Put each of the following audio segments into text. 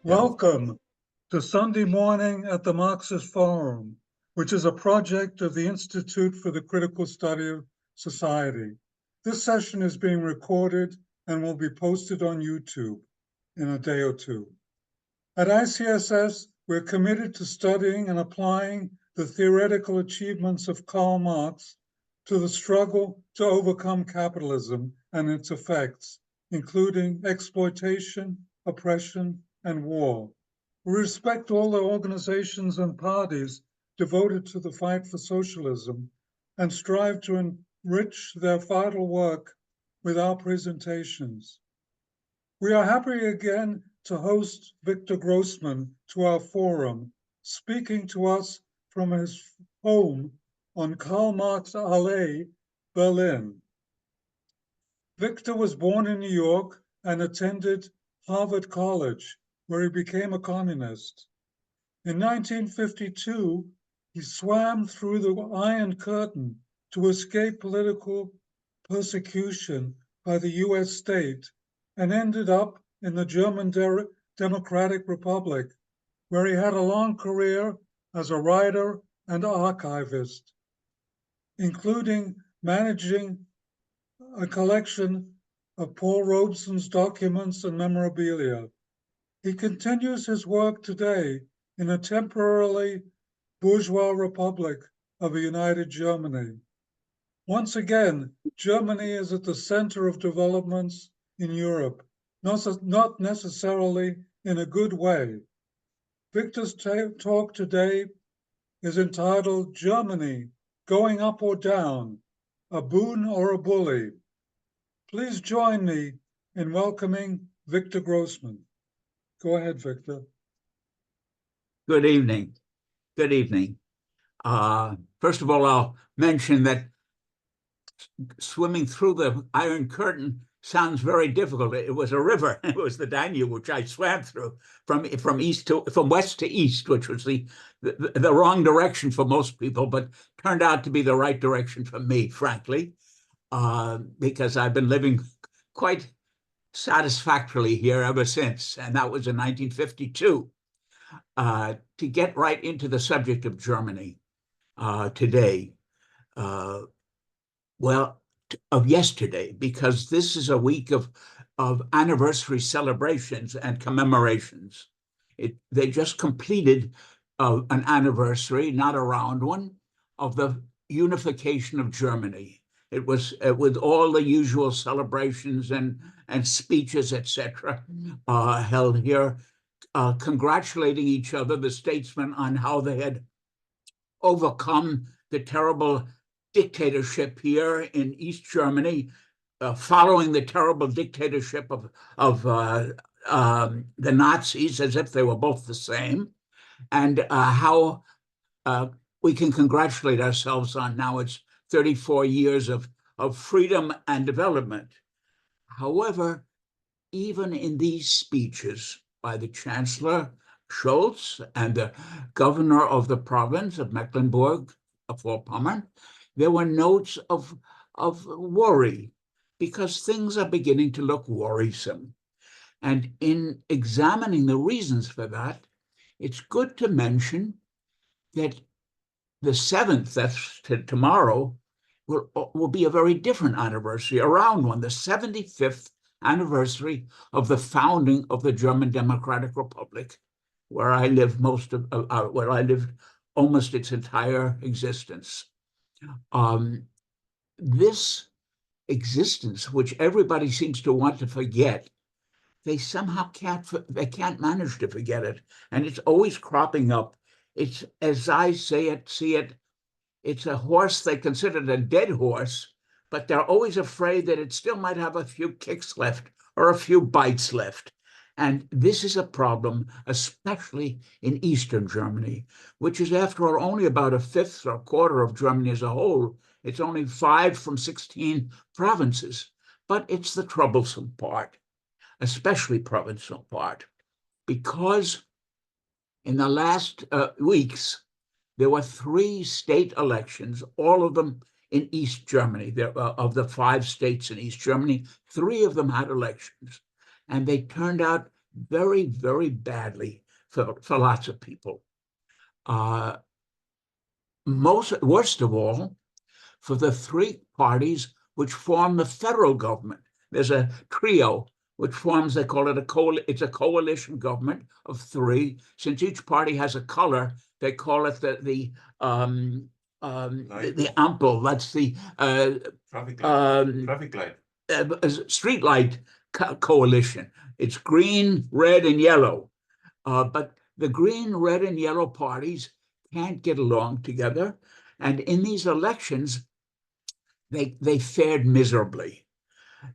Welcome to Sunday Morning at the Marxist Forum, which is a project of the Institute for the Critical Study of Society. This session is being recorded and will be posted on YouTube in a day or two. At ICSS, we're committed to studying and applying the theoretical achievements of Karl Marx to the struggle to overcome capitalism and its effects, including exploitation, oppression, and war. We respect all the organizations and parties devoted to the fight for socialism and strive to enrich their vital work with our presentations. We are happy again to host Victor Grossman to our forum, speaking to us from his home on Karl Marx Allee, Berlin. Victor was born in New York and attended Harvard College, where he became a communist. In 1952, he swam through the Iron Curtain to escape political persecution by the US state and ended up in the German Democratic Republic, where he had a long career as a writer and archivist, including managing a collection of Paul Robeson's documents and memorabilia. He continues his work today in a temporarily bourgeois republic of a united Germany. Once again, Germany is at the center of developments in Europe, not necessarily in a good way. Victor's talk today is entitled Germany, Going Up or Down, a Boon or a Bully. Please join me in welcoming Victor Grossman. Go ahead, Victor. Good evening. Good evening. First of all, I'll mention that swimming through the Iron Curtain sounds very difficult. It was a river. It was the Danube, which I swam through from west to east, which was the wrong direction for most people, but turned out to be the right direction for me, frankly, because I've been living quite satisfactorily here ever since, and that was in 1952. To get right into the subject of Germany today, of yesterday, because this is a week of anniversary celebrations and commemorations. They just completed an anniversary, not a round one, of the unification of Germany. It was with all the usual celebrations and speeches, etc., held here, congratulating each other, the statesmen, on how they had overcome the terrible dictatorship here in East Germany, following the terrible dictatorship of the Nazis, as if they were both the same, and how we can congratulate ourselves on now it's 34 years of freedom and development. However, even in these speeches by the Chancellor Scholz and the governor of the province of Mecklenburg-Vorpommern, there were notes of worry, because things are beginning to look worrisome. And in examining the reasons for that, it's good to mention that the 7th, that's tomorrow, will be a very different anniversary, a round one, the 75th anniversary of the founding of the German Democratic Republic, where I lived where I lived almost its entire existence. This existence, which everybody seems to want to forget, they somehow can't manage to forget it, and it's always cropping up. It's, as I see it, it's a horse they considered a dead horse, but they're always afraid that it still might have a few kicks left or a few bites left. And this is a problem, especially in Eastern Germany, which is, after all, only about a fifth or a quarter of Germany as a whole. It's only 5 from 16 provinces, but it's the troublesome part, especially provincial part, because in the last weeks, there were 3 state elections, all of them in East Germany. Of the 5 states in East Germany, 3 of them had elections, and they turned out very, very badly for lots of people. Worst of all, for the three parties which form the federal government. There's a trio which forms, they call it it's a coalition government of three. Since each party has a color, they call it the ample. That's the Traffic light. street light coalition. It's green, red, and yellow. But the green, red, and yellow parties can't get along together. And in these elections, they fared miserably.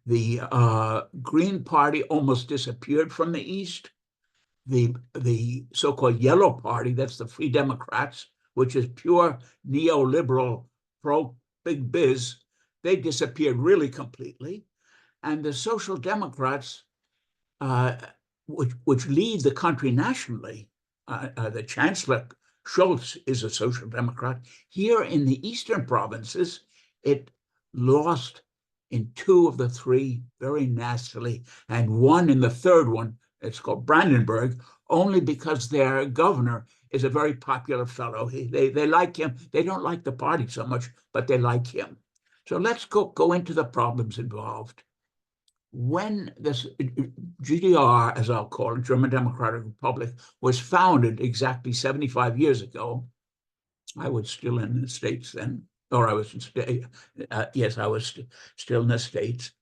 The Green Party almost disappeared from the East. The so-called Yellow Party, that's the Free Democrats, which is pure neoliberal, pro-big biz, they disappeared really completely. And the Social Democrats, which lead the country nationally, the Chancellor Schultz is a Social Democrat. Here in the eastern provinces, it lost in two of the three very nastily, and one in the third one, it's called Brandenburg, only because their governor is a very popular fellow. They like him. They don't like the party so much, but they like him. So let's go into the problems involved. When this GDR, as I'll call it, German Democratic Republic, was founded exactly 75 years ago, I was still in the States then, or I was yes, I was still in the States.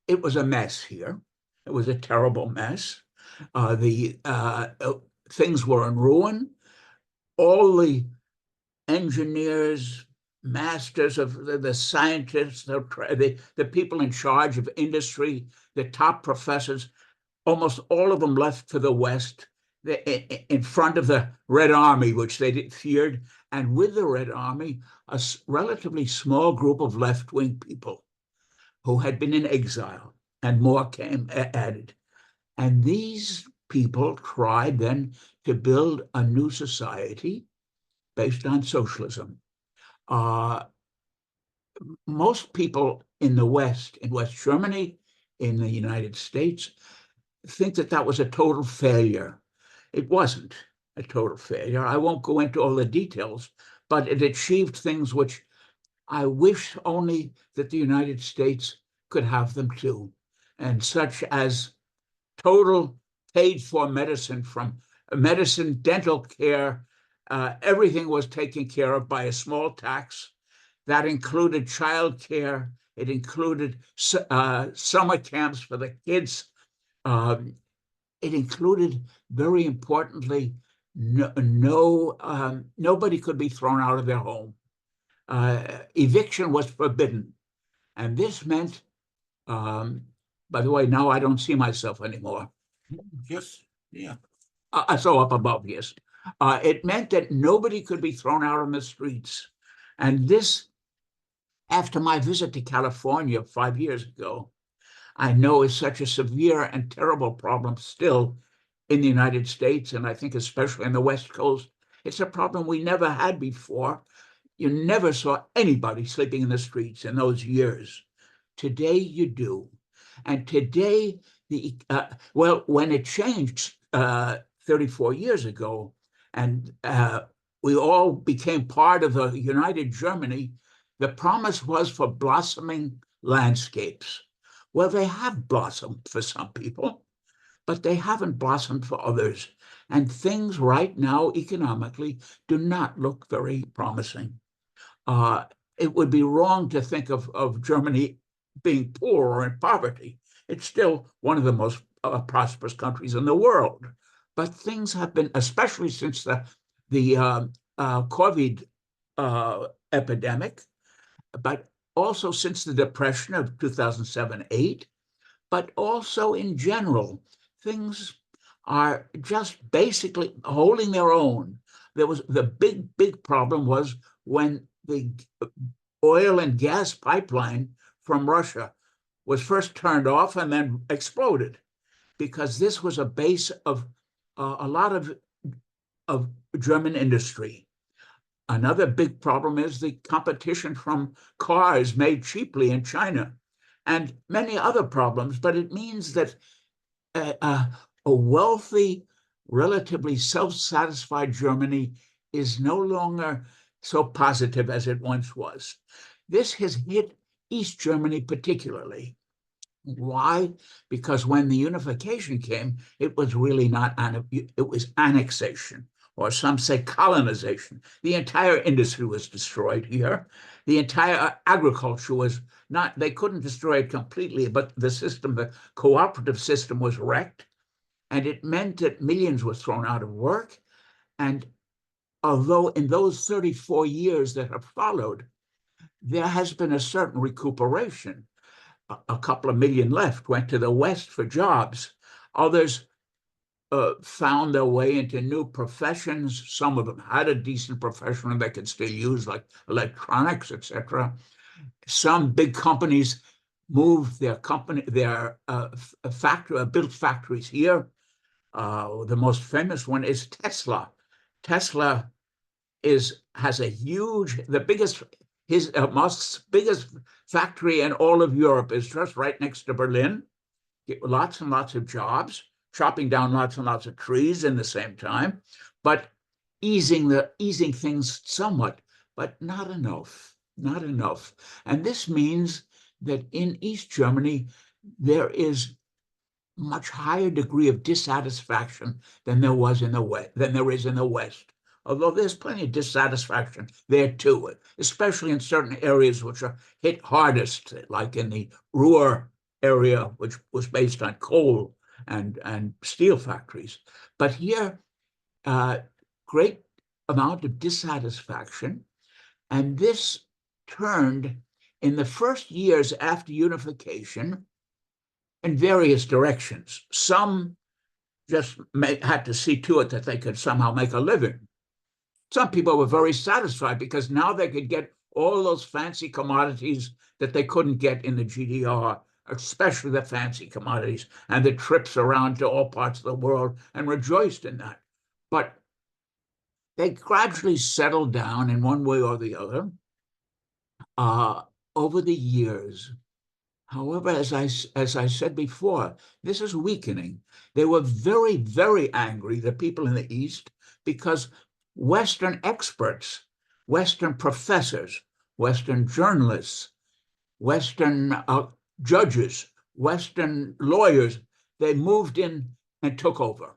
It was a mess here. It was a terrible mess. Things were in ruin. All the engineers, masters of the scientists, the people in charge of industry, the top professors, almost all of them left for the West in front of the Red Army, which they feared, and with the Red Army, a relatively small group of left-wing people who had been in exile, and more came added. And these people tried then to build a new society based on socialism. Most people in the West, in West Germany, in the United States, think that was a total failure. It wasn't a total failure. I won't go into all the details, but it achieved things which I wish only that the United States could have them too, and such as total paid-for medicine, from medicine, dental care, everything was taken care of by a small tax. That included childcare. It included summer camps for the kids. It included, very importantly, nobody could be thrown out of their home. Eviction was forbidden. And this meant, by the way, now I don't see myself anymore. Yes, yeah. So up above, yes. It meant that nobody could be thrown out on the streets. And this, after my visit to California 5 years ago, I know is such a severe and terrible problem still in the United States, and I think especially on the West Coast. It's a problem we never had before. You never saw anybody sleeping in the streets in those years. Today you do. And today, when it changed 34 years ago, and we all became part of a united Germany, the promise was for blossoming landscapes. Well, they have blossomed for some people, but they haven't blossomed for others. And things right now, economically, do not look very promising. It would be wrong to think of Germany being poor or in poverty. It's still one of the most prosperous countries in the world. But things have been, especially since the COVID epidemic, but also since the Depression of 2007-8, but also in general, things are just basically holding their own. There was the big problem was when the oil and gas pipeline from Russia was first turned off and then exploded, because this was a base of a lot of German industry. Another big problem is the competition from cars made cheaply in China. and many other problems, but it means that a wealthy, relatively self-satisfied Germany is no longer so positive as it once was. This has hit East Germany particularly. Why? Because when the unification came, it was really not, it was annexation, or some say colonization. The entire industry was destroyed here. The entire agriculture was not, they couldn't destroy it completely, but the system, the cooperative system was wrecked. And it meant that millions were thrown out of work. And although in those 34 years that have followed, there has been a certain recuperation. A couple of million left went to the West for jobs. Others found their way into new professions. Some of them had a decent profession they could still use, like electronics, etc. Some big companies moved their built factories here. The most famous one is Tesla. Tesla has a huge, Musk's biggest factory in all of Europe is just right next to Berlin. Lots and lots of jobs, chopping down lots and lots of trees in the same time, but easing things somewhat, but not enough, not enough. And this means that in East Germany, there is much higher degree of dissatisfaction than there is in the West. Although there's plenty of dissatisfaction there too, especially in certain areas which are hit hardest, like in the Ruhr area, which was based on coal and steel factories. But here, great amount of dissatisfaction, and this turned in the first years after unification in various directions. Some just had to see to it that they could somehow make a living. Some people were very satisfied because now they could get all those fancy commodities that they couldn't get in the GDR, especially the fancy commodities and the trips around to all parts of the world, and rejoiced in that. But they gradually settled down in one way or the other over the years. However, as I said before, this is weakening. They were very, very angry, the people in the East, because Western experts, Western professors, Western journalists, Western judges, Western lawyers, they moved in and took over.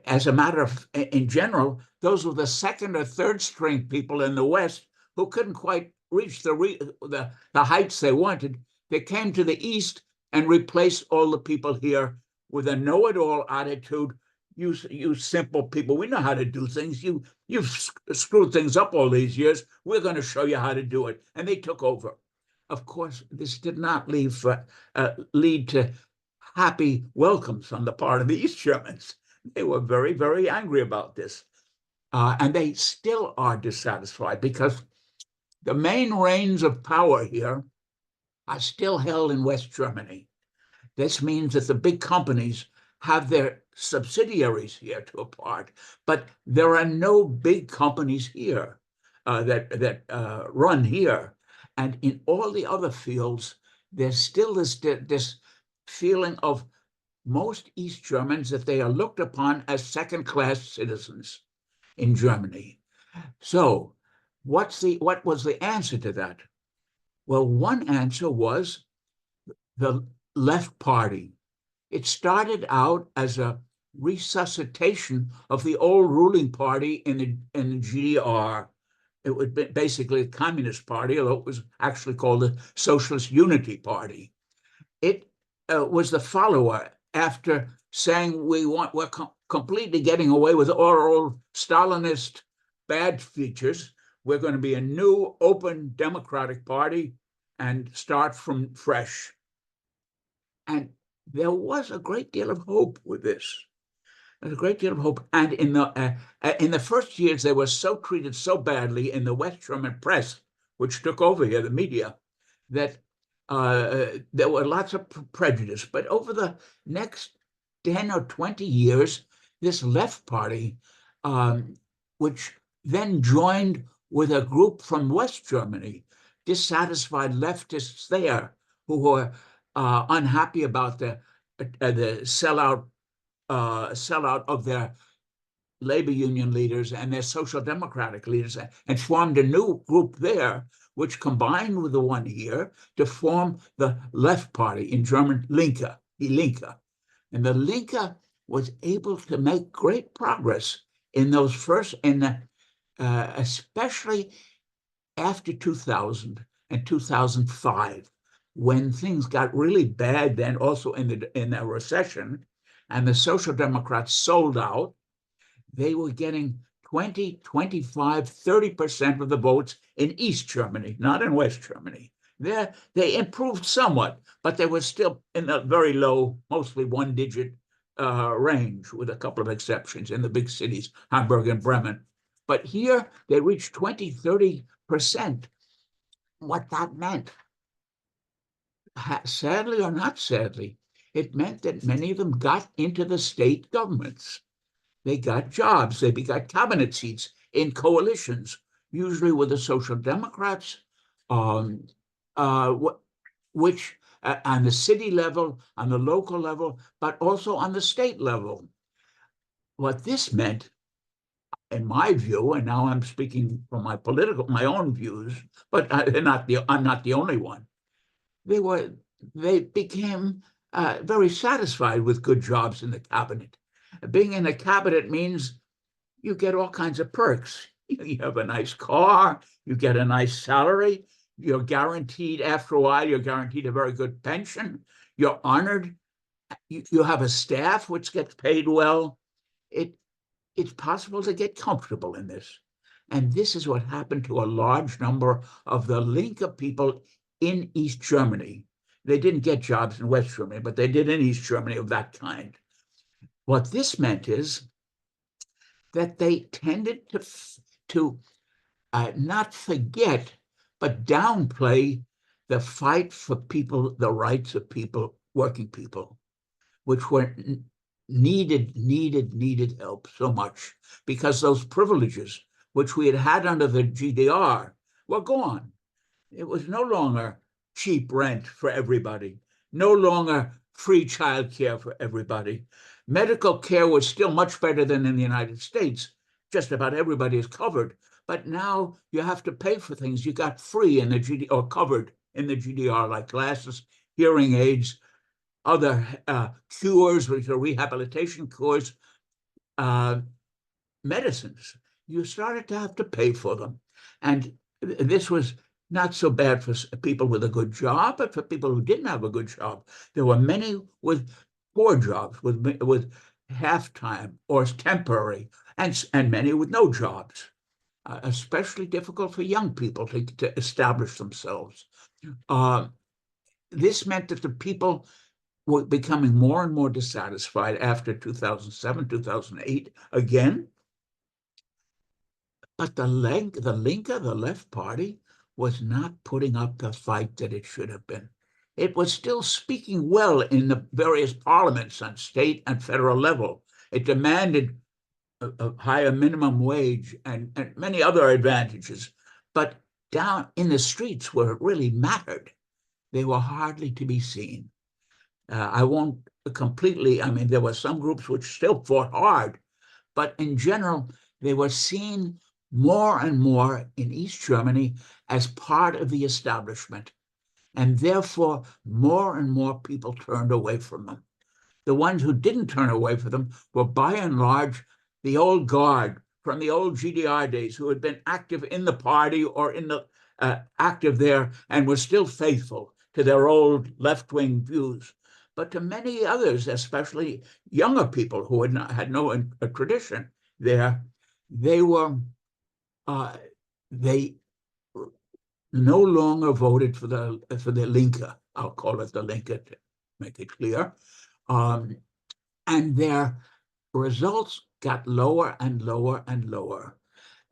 As a matter of, in general, those were the second or third string people in the West who couldn't quite reach the heights they wanted. They came to the East and replaced all the people here with a know-it-all attitude. You simple people, we know how to do things. You've screwed things up all these years. We're going to show you how to do it. And they took over. Of course, this did not lead to happy welcomes on the part of the East Germans. They were very, very angry about this. And they still are dissatisfied because the main reins of power here are still held in West Germany. This means that the big companies have their subsidiaries here to a part, but there are no big companies here that run here. And in all the other fields, there's still this feeling of most East Germans that they are looked upon as second-class citizens in Germany. So what was the answer to that? Well, one answer was the Left Party. It started out as a resuscitation of the old ruling party in the GDR. It was basically a communist party, although it was actually called the Socialist Unity Party. It was the follower after saying we're completely getting away with all our old Stalinist bad features. We're going to be a new, open, democratic party and start from fresh. And there was a great deal of hope with this. There's a great deal of hope. And in the first years, they were so treated so badly in the West German press, which took over here, the media, that there were lots of prejudice. But over the next 10 or 20 years, this Left Party, which then joined with a group from West Germany, dissatisfied leftists there, who were unhappy about the sellout of their labor union leaders and their social democratic leaders, and formed a new group there, which combined with the one here to form the left party, in German Linke, die Linke. And the Linke was able to make great progress in those first, especially after 2000 and 2005, when things got really bad, then also in the recession, and the Social Democrats sold out. They were getting 20, 25, 30% of the votes in East Germany, not in West Germany. There, they improved somewhat, but they were still in a very low, mostly one-digit range, with a couple of exceptions in the big cities, Hamburg and Bremen. But here, they reached 20, 30%. What that meant, sadly or not sadly, it meant that many of them got into the state governments. They got jobs, they got cabinet seats in coalitions, usually with the Social Democrats, which on the city level, on the local level, but also on the state level. What this meant, in my view, and now I'm speaking from my own views, but I'm not the only one. They became very satisfied with good jobs in the cabinet. Being in a cabinet means you get all kinds of perks. You have a nice car, you get a nice salary, you're guaranteed, after a while, you're guaranteed a very good pension, you're honored, you have a staff which gets paid well. It's possible to get comfortable in this. And this is what happened to a large number of the Linke people in East Germany. They didn't get jobs in West Germany, but they did in East Germany of that kind. What this meant is that they tended to not forget, but downplay the fight for people, the rights of people, working people, which were needed help so much, because those privileges which we had had under the GDR were gone. It was no longer cheap rent for everybody, no longer free childcare for everybody. Medical care was still much better than in the United States. Just about everybody is covered. But now you have to pay for things you got free in the GDR, or covered in the GDR, like glasses, hearing aids, other cures, which are rehabilitation cures, medicines. You started to have to pay for them. And this was not so bad for people with a good job, but for people who didn't have a good job. There were many with poor jobs, with half-time or temporary, and many with no jobs. Especially difficult for young people to establish themselves. This meant that the people were becoming more and more dissatisfied after 2007, 2008 again. But the Linke, the left party, was not putting up the fight that it should have been. It was still speaking well in the various parliaments on state and federal level. It demanded a higher minimum wage and many other advantages. But down in the streets where it really mattered, they were hardly to be seen. I won't completely, I mean, there were some groups which still fought hard, but in general, they were seen more and more in East Germany as part of the establishment. And therefore, more and more people turned away from them. The ones who didn't turn away from them were, by and large, the old guard from the old GDR days, who had been active in the party or in the active there and were still faithful to their old left-wing views. But to many others, especially younger people who had no tradition there, they no longer voted for the Linke. I'll call it the Linke to make it clear. And their results got lower and lower and lower.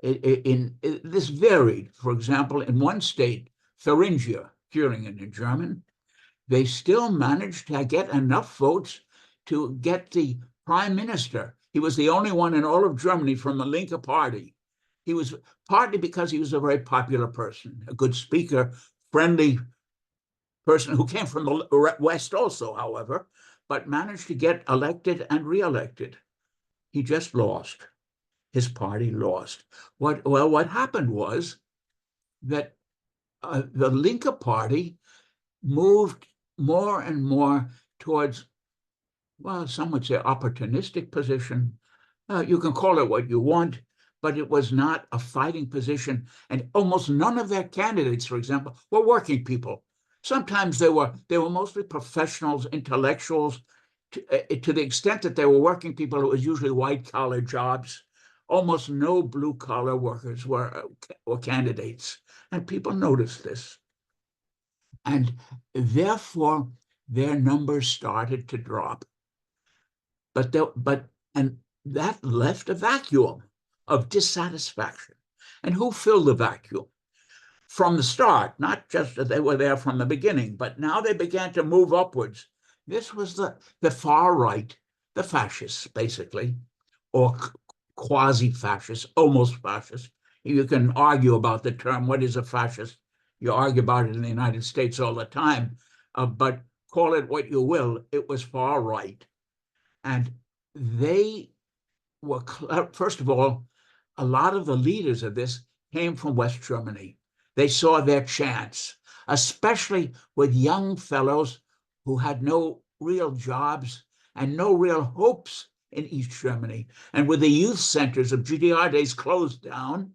This varied. For example, in one state, Thuringia, Thüringen in German, they still managed to get enough votes to get the prime minister. He was the only one in all of Germany from the Linke party. He was partly because he was a very popular person, a good speaker, friendly person who came from the West also, however, but managed to get elected and reelected. He just lost. His party lost. What happened was that the Linke Party moved more and more towards, well, some would say opportunistic position. You can call it what you want, but it was not a fighting position. And almost none of their candidates, for example, were working people. Sometimes they were mostly professionals, intellectuals. To the extent that they were working people, it was usually white-collar jobs. Almost no blue-collar workers were candidates. And people noticed this. And therefore, their numbers started to drop. And that left a vacuum of dissatisfaction. And who filled the vacuum? From the start, not just that they were there from the beginning, but now they began to move upwards. This was the far right, the fascists, basically, or quasi-fascists, almost fascists. You can argue about the term, what is a fascist? You argue about it in the United States all the time, but call it what you will, it was far right. And they were, first of all, a lot of the leaders of this came from West Germany. They saw their chance, especially with young fellows who had no real jobs and no real hopes in East Germany. And with the youth centers of GDR days closed down,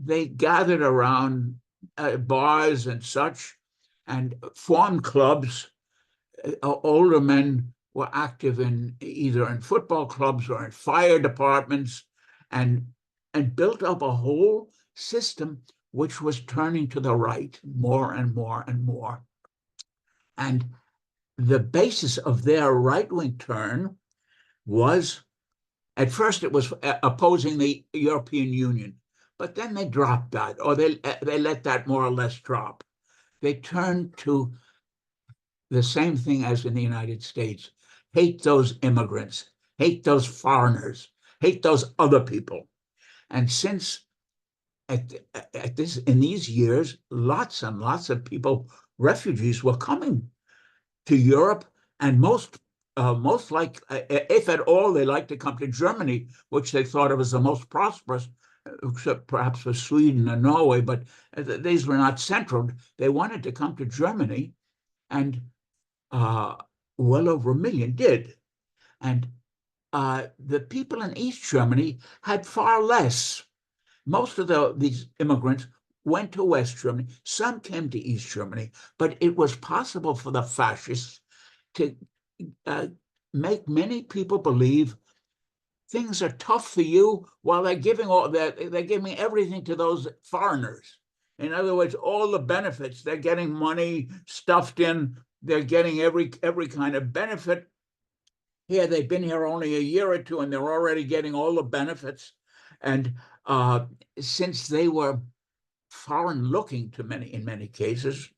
they gathered around bars and such and formed clubs. Older men were active in either in football clubs or in fire departments, and built up a whole system which was turning to the right more and more and more. And the basis of their right-wing turn was, at first it was opposing the European Union, but then they dropped that, or they let that more or less drop. They turned to the same thing as in the United States: hate those immigrants, hate those foreigners, hate those other people. And since in these years, lots and lots of people, refugees, were coming to Europe, and most like, if at all, they like to come to Germany, which they thought of as the most prosperous, except perhaps for Sweden and Norway, but these were not central. They wanted to come to Germany, and well over 1 million did. And the people in East Germany had far less. Most of these immigrants went to West Germany. Some came to East Germany, but it was possible for the fascists to make many people believe things are tough for you, while they're giving everything to those foreigners. In other words, all the benefits, they're getting money stuffed in, they're getting every kind of benefit. Here, they've been here only a year or two, and they're already getting all the benefits. And since they were foreign-looking in many cases,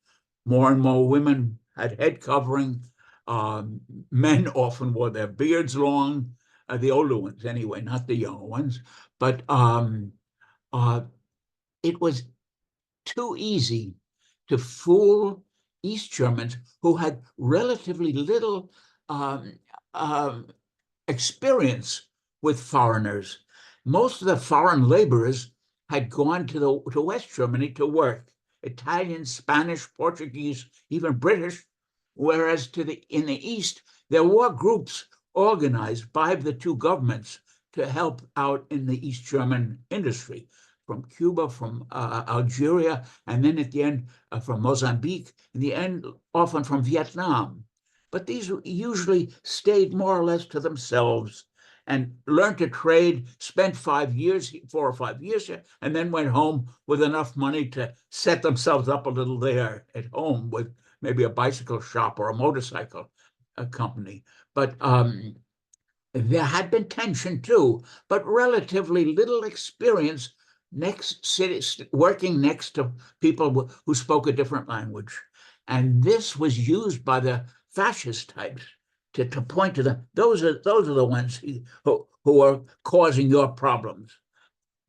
more and more women had head covering. Men often wore their beards long, the older ones anyway, not the younger ones. But it was too easy to fool East Germans who had relatively little experience with foreigners. Most of the foreign laborers had gone to West Germany to work, Italian, Spanish, Portuguese, even British, whereas in the East, there were groups organized by the two governments to help out in the East German industry, from Cuba, from Algeria, and then at the end from Mozambique, in the end often from Vietnam. But these usually stayed more or less to themselves and learned to trade, spent 4 or 5 years here, and then went home with enough money to set themselves up a little there at home with maybe a bicycle shop or a motorcycle company. But there had been tension too, but relatively little experience working next to people who spoke a different language. And this was used by the fascist types to point to them. Those are the ones who are causing your problems.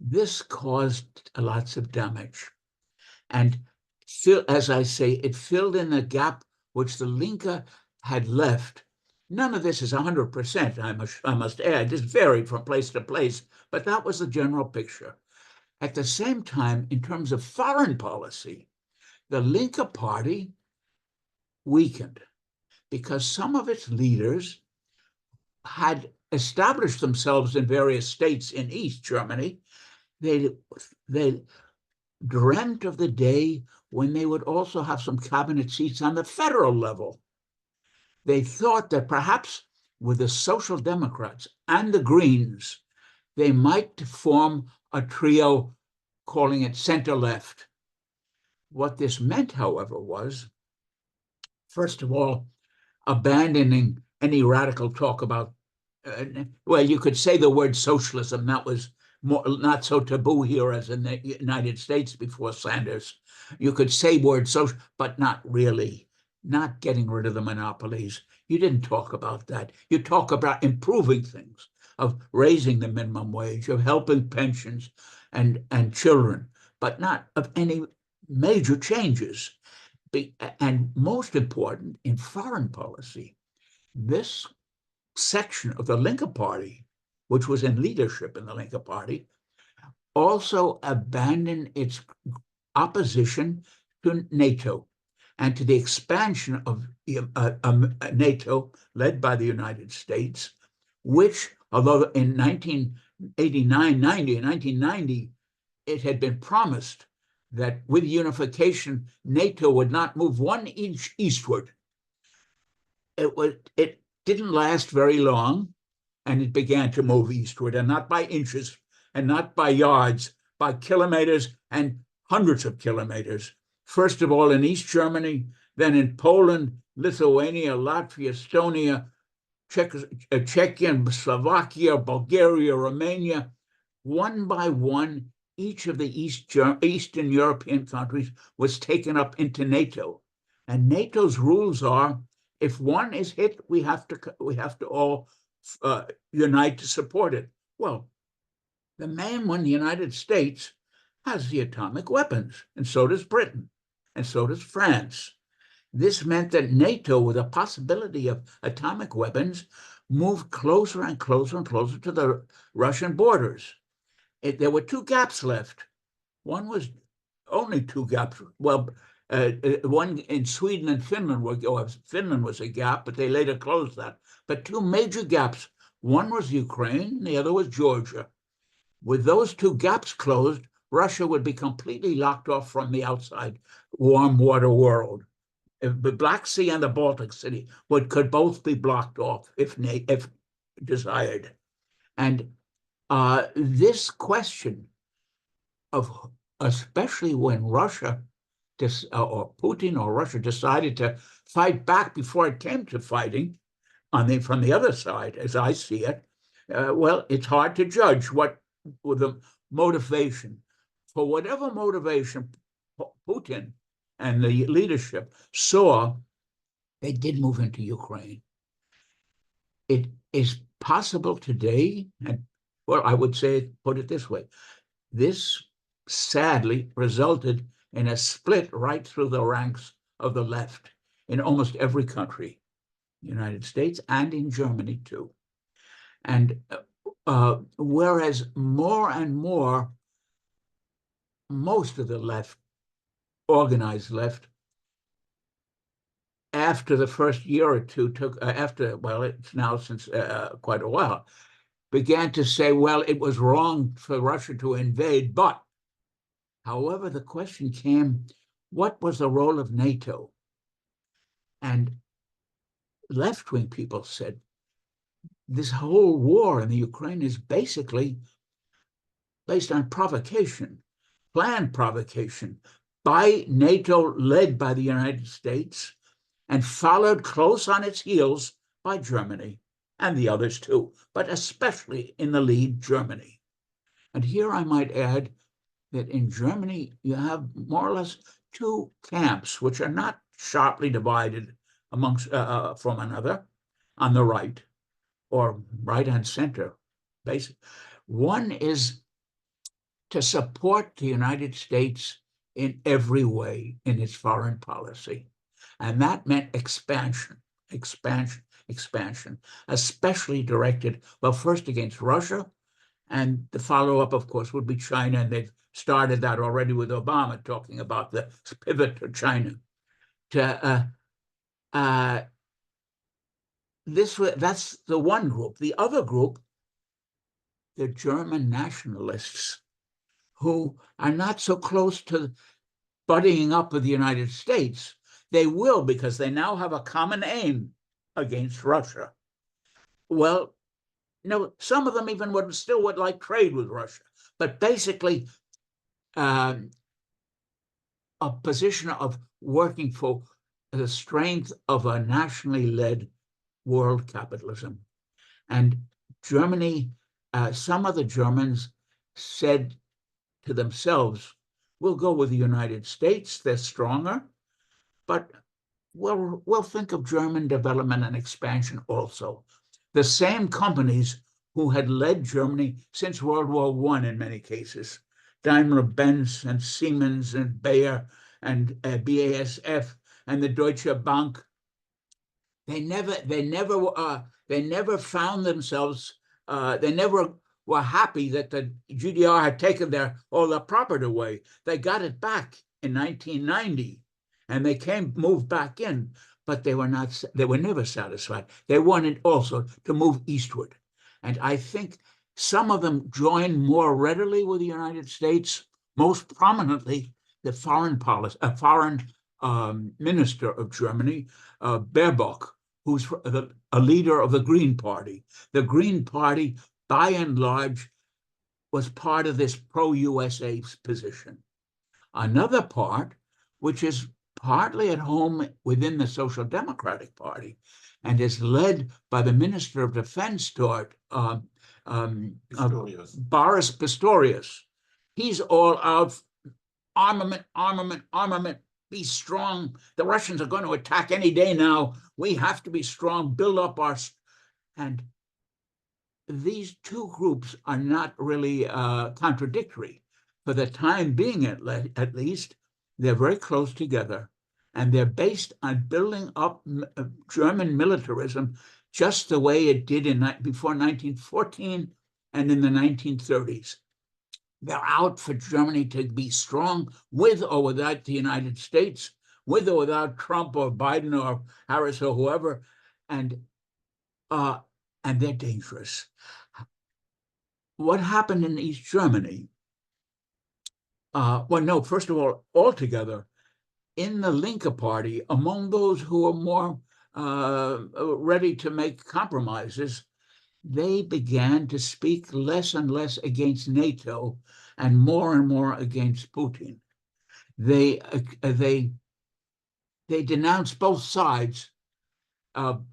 This caused lots of damage. And as I say, it filled in the gap which the Linke had left. None of this is 100%, I must add. This varied from place to place, but that was the general picture. At the same time, in terms of foreign policy, the Linke Party weakened because some of its leaders had established themselves in various states in East Germany. They dreamt of the day when they would also have some cabinet seats on the federal level. They thought that perhaps with the Social Democrats and the Greens, they might form a trio calling it center-left. What this meant, however, was, first of all, abandoning any radical talk about, well, you could say the word socialism. That was not so taboo here as in the United States before Sanders. You could say word social, but not really, not getting rid of the monopolies. You didn't talk about that. You talk about improving things, of raising the minimum wage, of helping pensions and children, but not of any major changes. And most important, in foreign policy, this section of the Linke Party, which was in leadership in the Linke Party, also abandoned its opposition to NATO and to the expansion of NATO led by the United States, which, although in 1990, it had been promised that with unification, NATO would not move 1 inch eastward. It didn't last very long, and it began to move eastward, and not by inches, and not by yards, by kilometers and hundreds of kilometers. First of all in East Germany, then in Poland, Lithuania, Latvia, Estonia, Czechia, Slovakia, Bulgaria, Romania. One by one, each of the Eastern European countries was taken up into NATO. And NATO's rules are, if one is hit, we have to all unite to support it. Well, the main one, the United States, has the atomic weapons, and so does Britain, and so does France. This meant that NATO, with a possibility of atomic weapons, moved closer and closer and closer to the Russian borders. There were 2 gaps left. One was only 2 gaps. Well, one in Sweden and Finland Finland was a gap, but they later closed that. But 2 major gaps. One was Ukraine, the other was Georgia. With those 2 gaps closed, Russia would be completely locked off from the outside warm water world. The Black Sea and the Baltic Sea could both be blocked off if desired. And this question of, especially when Russia or Putin or Russia decided to fight back before it came to fighting from the other side, as I see it, well, it's hard to judge what the motivation. For whatever motivation Putin and the leadership saw, they did move into Ukraine. It is possible today, and well, I would say, put it this way, this sadly resulted in a split right through the ranks of the left in almost every country, United States and in Germany too. And whereas more and more, most of the left, organized left, after the first year or two well, it's now since quite a while, began to say, well, it was wrong for Russia to invade, but however, the question came, what was the role of NATO? And left-wing people said, this whole war in the Ukraine is basically based on provocation, planned provocation by NATO, led by the United States, and followed close on its heels by Germany and the others too, but especially in the lead, Germany. And here I might add that in Germany, you have more or less 2 camps, which are not sharply divided amongst from another on the right or right and center. Basically, one is to support the United States in every way in its foreign policy. And that meant expansion, especially directed, well, first against Russia, and the follow-up, of course, would be China, and they've started that already with Obama, talking about the pivot to China. That's the one group. The other group, the German nationalists, who are not so close to buddying up with the United States. They will, because they now have a common aim against Russia. Well, some of them even would like trade with Russia, but basically a position of working for the strength of a nationally led world capitalism. And Germany, some of the Germans said to themselves, we'll go with the United States, they're stronger, but we'll think of German development and expansion also. The same companies who had led Germany since World War I in many cases, Daimler-Benz and Siemens and Bayer and BASF and the Deutsche Bank, they never found themselves, they never were happy that the GDR had taken all their property away. They got it back in 1990, and they moved back in, but they were never satisfied. They wanted also to move eastward. And I think some of them joined more readily with the United States, most prominently the foreign minister of Germany, Baerbock, who's a leader of the Green Party. The Green Party, by and large, was part of this pro-USA position. Another part, which is partly at home within the Social Democratic Party and is led by the Minister of Defense, Boris Pistorius. He's all out, armament, be strong. The Russians are going to attack any day now. We have to be strong, build up our... And these two groups are not really contradictory. For the time being, at least, they're very close together. And they're based on building up German militarism just the way it did before 1914 and in the 1930s. They're out for Germany to be strong with or without the United States, with or without Trump or Biden or Harris or whoever, and they're dangerous. What happened in East Germany? First of all, altogether, in the Linke Party, among those who are more ready to make compromises, they began to speak less and less against NATO and more against Putin. They denounced both sides. But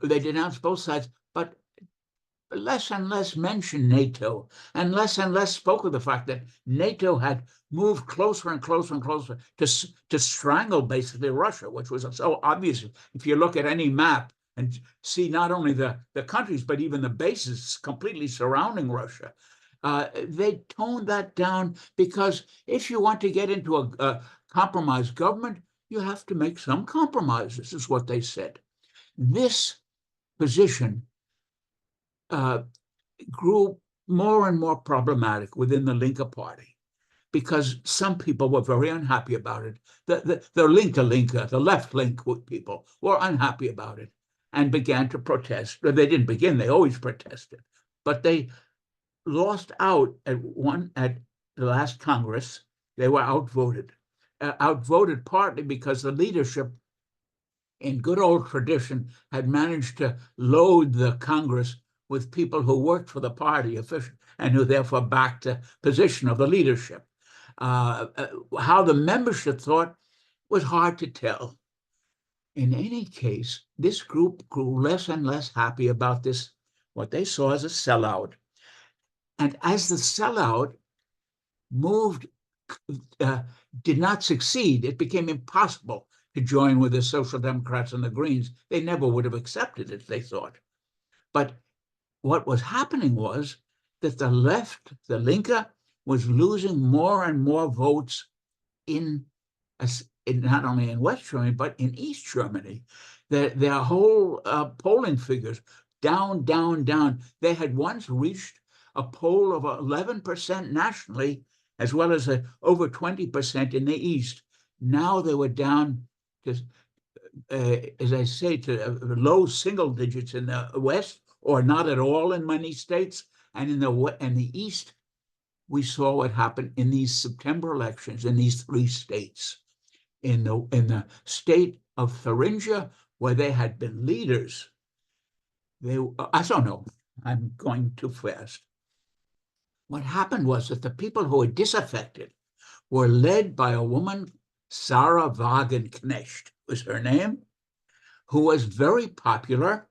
less and less mentioned NATO, and less spoke of the fact that NATO had moved closer and closer to strangle basically Russia, which was so obvious if you look at any map and see not only the countries, but even the bases completely surrounding Russia. They toned that down because if you want to get into a compromised government, you have to make some compromises, is what they said. This position grew more and more problematic within the Linke Party because some people were very unhappy about it. The Linke, the left Link people were unhappy about it and began to protest. They didn't begin, they always protested. But they lost out at the last Congress. They were outvoted. Outvoted partly because the leadership, in good old tradition, had managed to load the Congress with people who worked for the party and who therefore backed the position of the leadership. How the membership thought was hard to tell. In any case, this group grew less and less happy about this, what they saw as a sellout. And as the sellout did not succeed, it became impossible to join with the Social Democrats and the Greens. They never would have accepted it, they thought. But what was happening was that the left, the Linke, was losing more and more votes in not only in West Germany, but in East Germany. Their whole polling figures down, down, down. They had once reached a poll of 11% nationally, as well as over 20% in the East. Now they were down to, as I say, to low single digits in the West, or not at all in many states. And in the East, we saw what happened in these September elections in these 3 states. In the state of Thuringia, where they had been leaders, I don't know, I'm going too fast. What happened was that the people who were disaffected were led by a woman, Sarah Wagenknecht was her name, who was very popular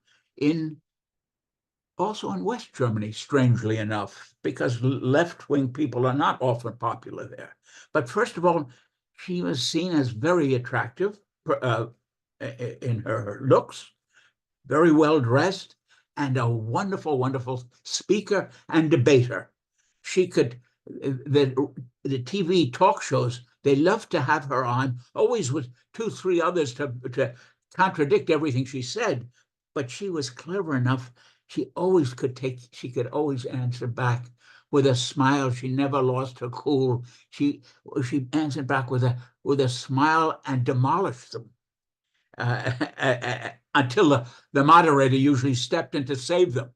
also in West Germany, strangely enough, because left-wing people are not often popular there. But first of all, she was seen as very attractive in her looks, very well dressed, and a wonderful, wonderful speaker and debater. She could, the TV talk shows, they loved to have her on, always with 2, 3 others to contradict everything she said. But she was clever enough. She could always answer back with a smile. She never lost her cool. She answered back with a smile and demolished them until the moderator usually stepped in to save them.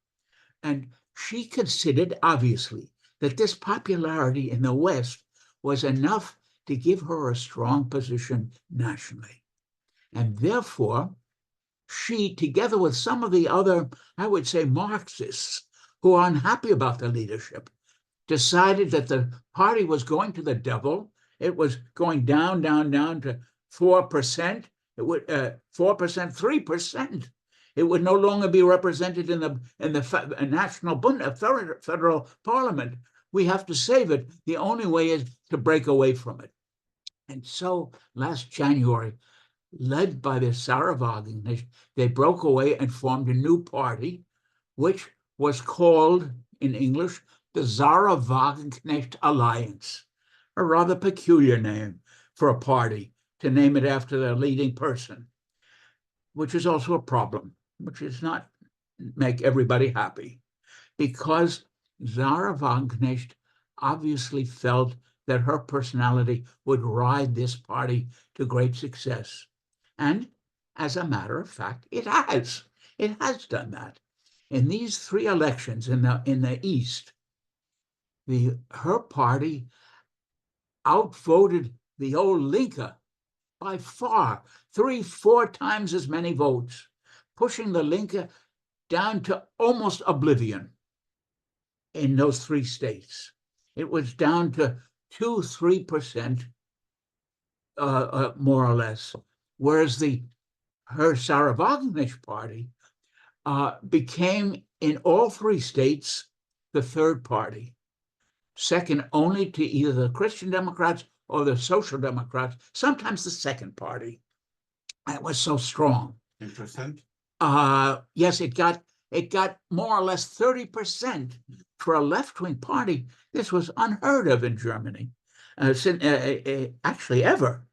And she considered, obviously, that this popularity in the West was enough to give her a strong position nationally. And therefore, she, together with some of the other, I would say, Marxists who are unhappy about the leadership, decided that the party was going to the devil. It was going down, down, down to 4%. It would 4%, 3%. It would no longer be represented in the national federal parliament. We have to save it. The only way is to break away from it. And so last January, led by the Sarah Wagenknecht, they broke away and formed a new party, which was called, in English, the Sarah Wagenknecht Alliance, a rather peculiar name for a party, to name it after their leading person, which is also a problem, which does not make everybody happy, because Sarah Wagenknecht obviously felt that her personality would ride this party to great success. And as a matter of fact, it has. It has done that. In these 3 elections in the East, her party outvoted the old Linke by far, 3-4 times as many votes, pushing the Linke down to almost oblivion in those 3 states. It was down to 2-3%, more or less, whereas her Sarah Wagenknecht party became, in all 3 states, the 3rd party, second only to either the Christian Democrats or the Social Democrats, sometimes the 2nd party. It was so strong. Interesting. Yes, it got more or less 30% for a left-wing party. This was unheard of in Germany, actually ever.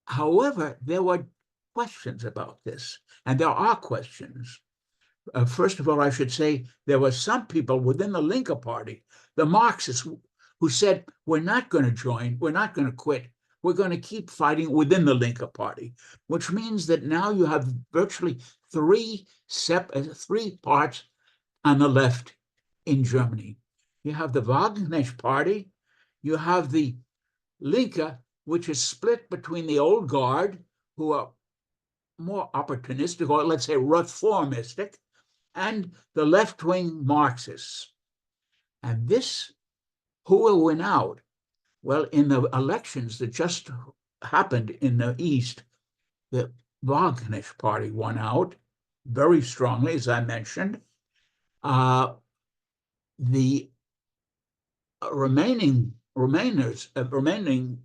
However, there were questions about this, and there are questions. First of all, I should say there were some people within the Linke Party, the Marxists, who said, we're not going to join, we're not going to quit, we're going to keep fighting within the Linke Party, which means that now you have virtually 3 parts on the left in Germany. You have the Wagenknecht Party, you have the Linke, which is split between the old guard, who are more opportunistic, or let's say reformistic, and the left-wing Marxists. And this, who will win out? Well, in the elections that just happened in the East, the Wagenknecht Party won out very strongly, as I mentioned. The remaining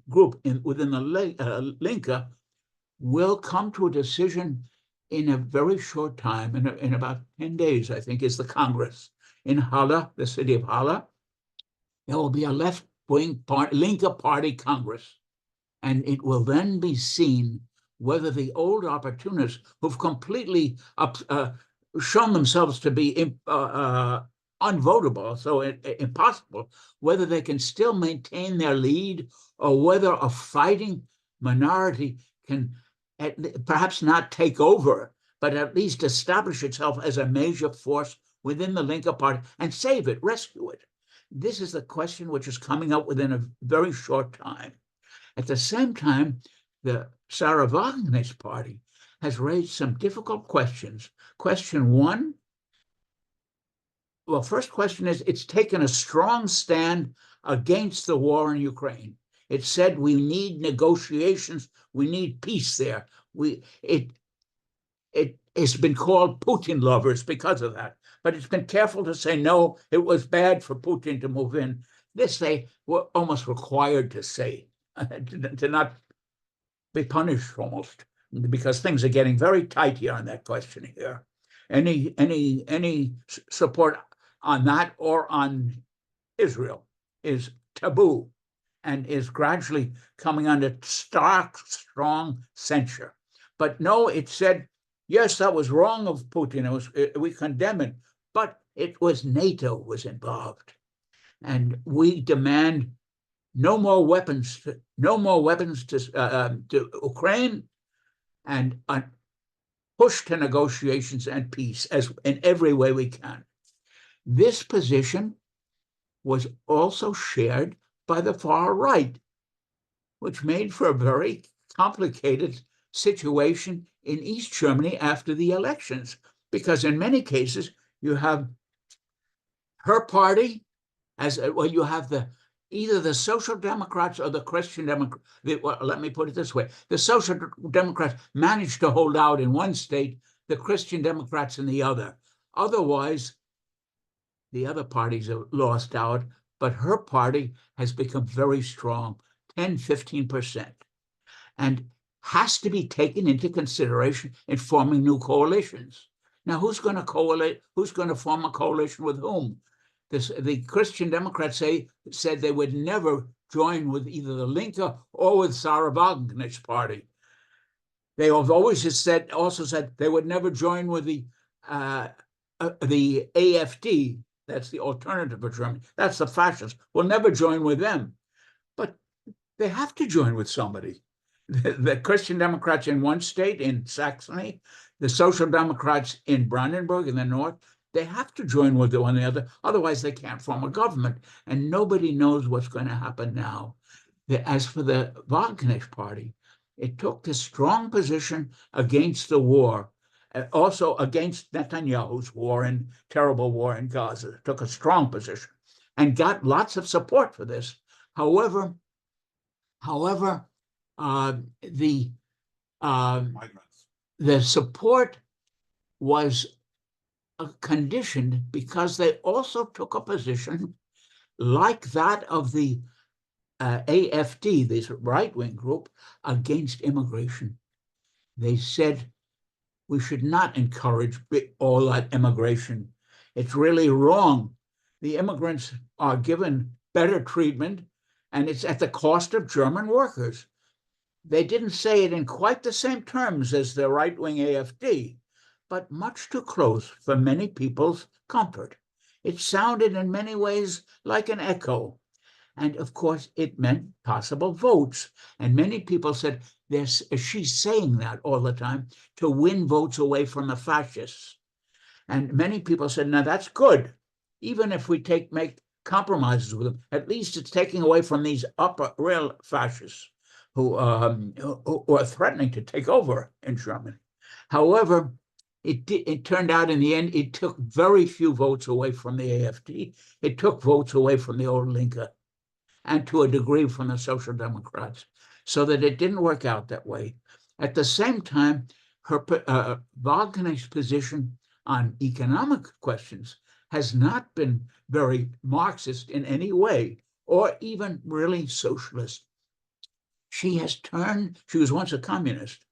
group within the Linke will come to a decision in a very short time, in about 10 days, I think, is the Congress in Halle, the city of Halle. There will be a left-wing Linke Party Congress. And it will then be seen whether the old opportunists who've completely shown themselves to be unvotable, so impossible, whether they can still maintain their lead or whether a fighting minority can perhaps not take over, but at least establish itself as a major force within the Linke Party and save it, rescue it. This is the question which is coming up within a very short time. At the same time, the Sarah Wagenknecht Party has raised some difficult questions. Question one, well, first question is, it's taken a strong stand against the war in Ukraine. It said we need negotiations, we need peace there. It has been called Putin lovers because of that, but it's been careful to say, no, it was bad for Putin to move in. This they were almost required to say, to not be punished almost, because things are getting very tight here on that question here. Any support on that or on Israel is taboo and is gradually coming under stark, strong censure. But no, it said, yes, that was wrong of Putin. We condemn it, but it was NATO was involved. And we demand no more weapons to Ukraine, and push to negotiations and peace as in every way we can. This position was also shared by the far right, which made for a very complicated situation in East Germany after the elections, because in many cases you have her party as well, you have either the Social Democrats or the Christian Democrats. Well, let me put it this way. The Social Democrats managed to hold out in one state, the Christian Democrats in the other. Otherwise, the other parties have lost out, but her party has become very strong, 10, 15%, and has to be taken into consideration in forming new coalitions. Now, who's going to coalesce? Who's going to form a coalition with whom? The Christian Democrats said they would never join with either the Linke or with Sarah Wagenknecht's party. They have always also said they would never join with the AfD. That's the alternative for Germany. That's the fascists. Will never join with them. But they have to join with somebody. The Christian Democrats in one state, in Saxony, the Social Democrats in Brandenburg in the north, they have to join with one another. Otherwise, they can't form a government. And nobody knows what's going to happen now. As for the Wagenknecht Party, it took this strong position against the war, also against Netanyahu's terrible war in Gaza. It took a strong position and got lots of support for this. However, the support was conditioned because they also took a position like that of the AfD, this right-wing group, against immigration. They said we should not encourage all that immigration. It's really wrong. The immigrants are given better treatment, and it's at the cost of German workers. They didn't say it in quite the same terms as the right-wing AfD, but much too close for many people's comfort. It sounded in many ways like an echo. And of course, it meant possible votes. And many people said, she's saying that all the time to win votes away from the fascists. And many people said, now that's good. Even if we make compromises with them, at least it's taking away from these upper real fascists who are threatening to take over in Germany. However, it turned out in the end, it took very few votes away from the AfD. It took votes away from the old Linke, and to a degree from the Social Democrats, so that it didn't work out that way. At the same time, her Wagenknecht's position on economic questions has not been very Marxist in any way, or even really socialist. She was once a communist,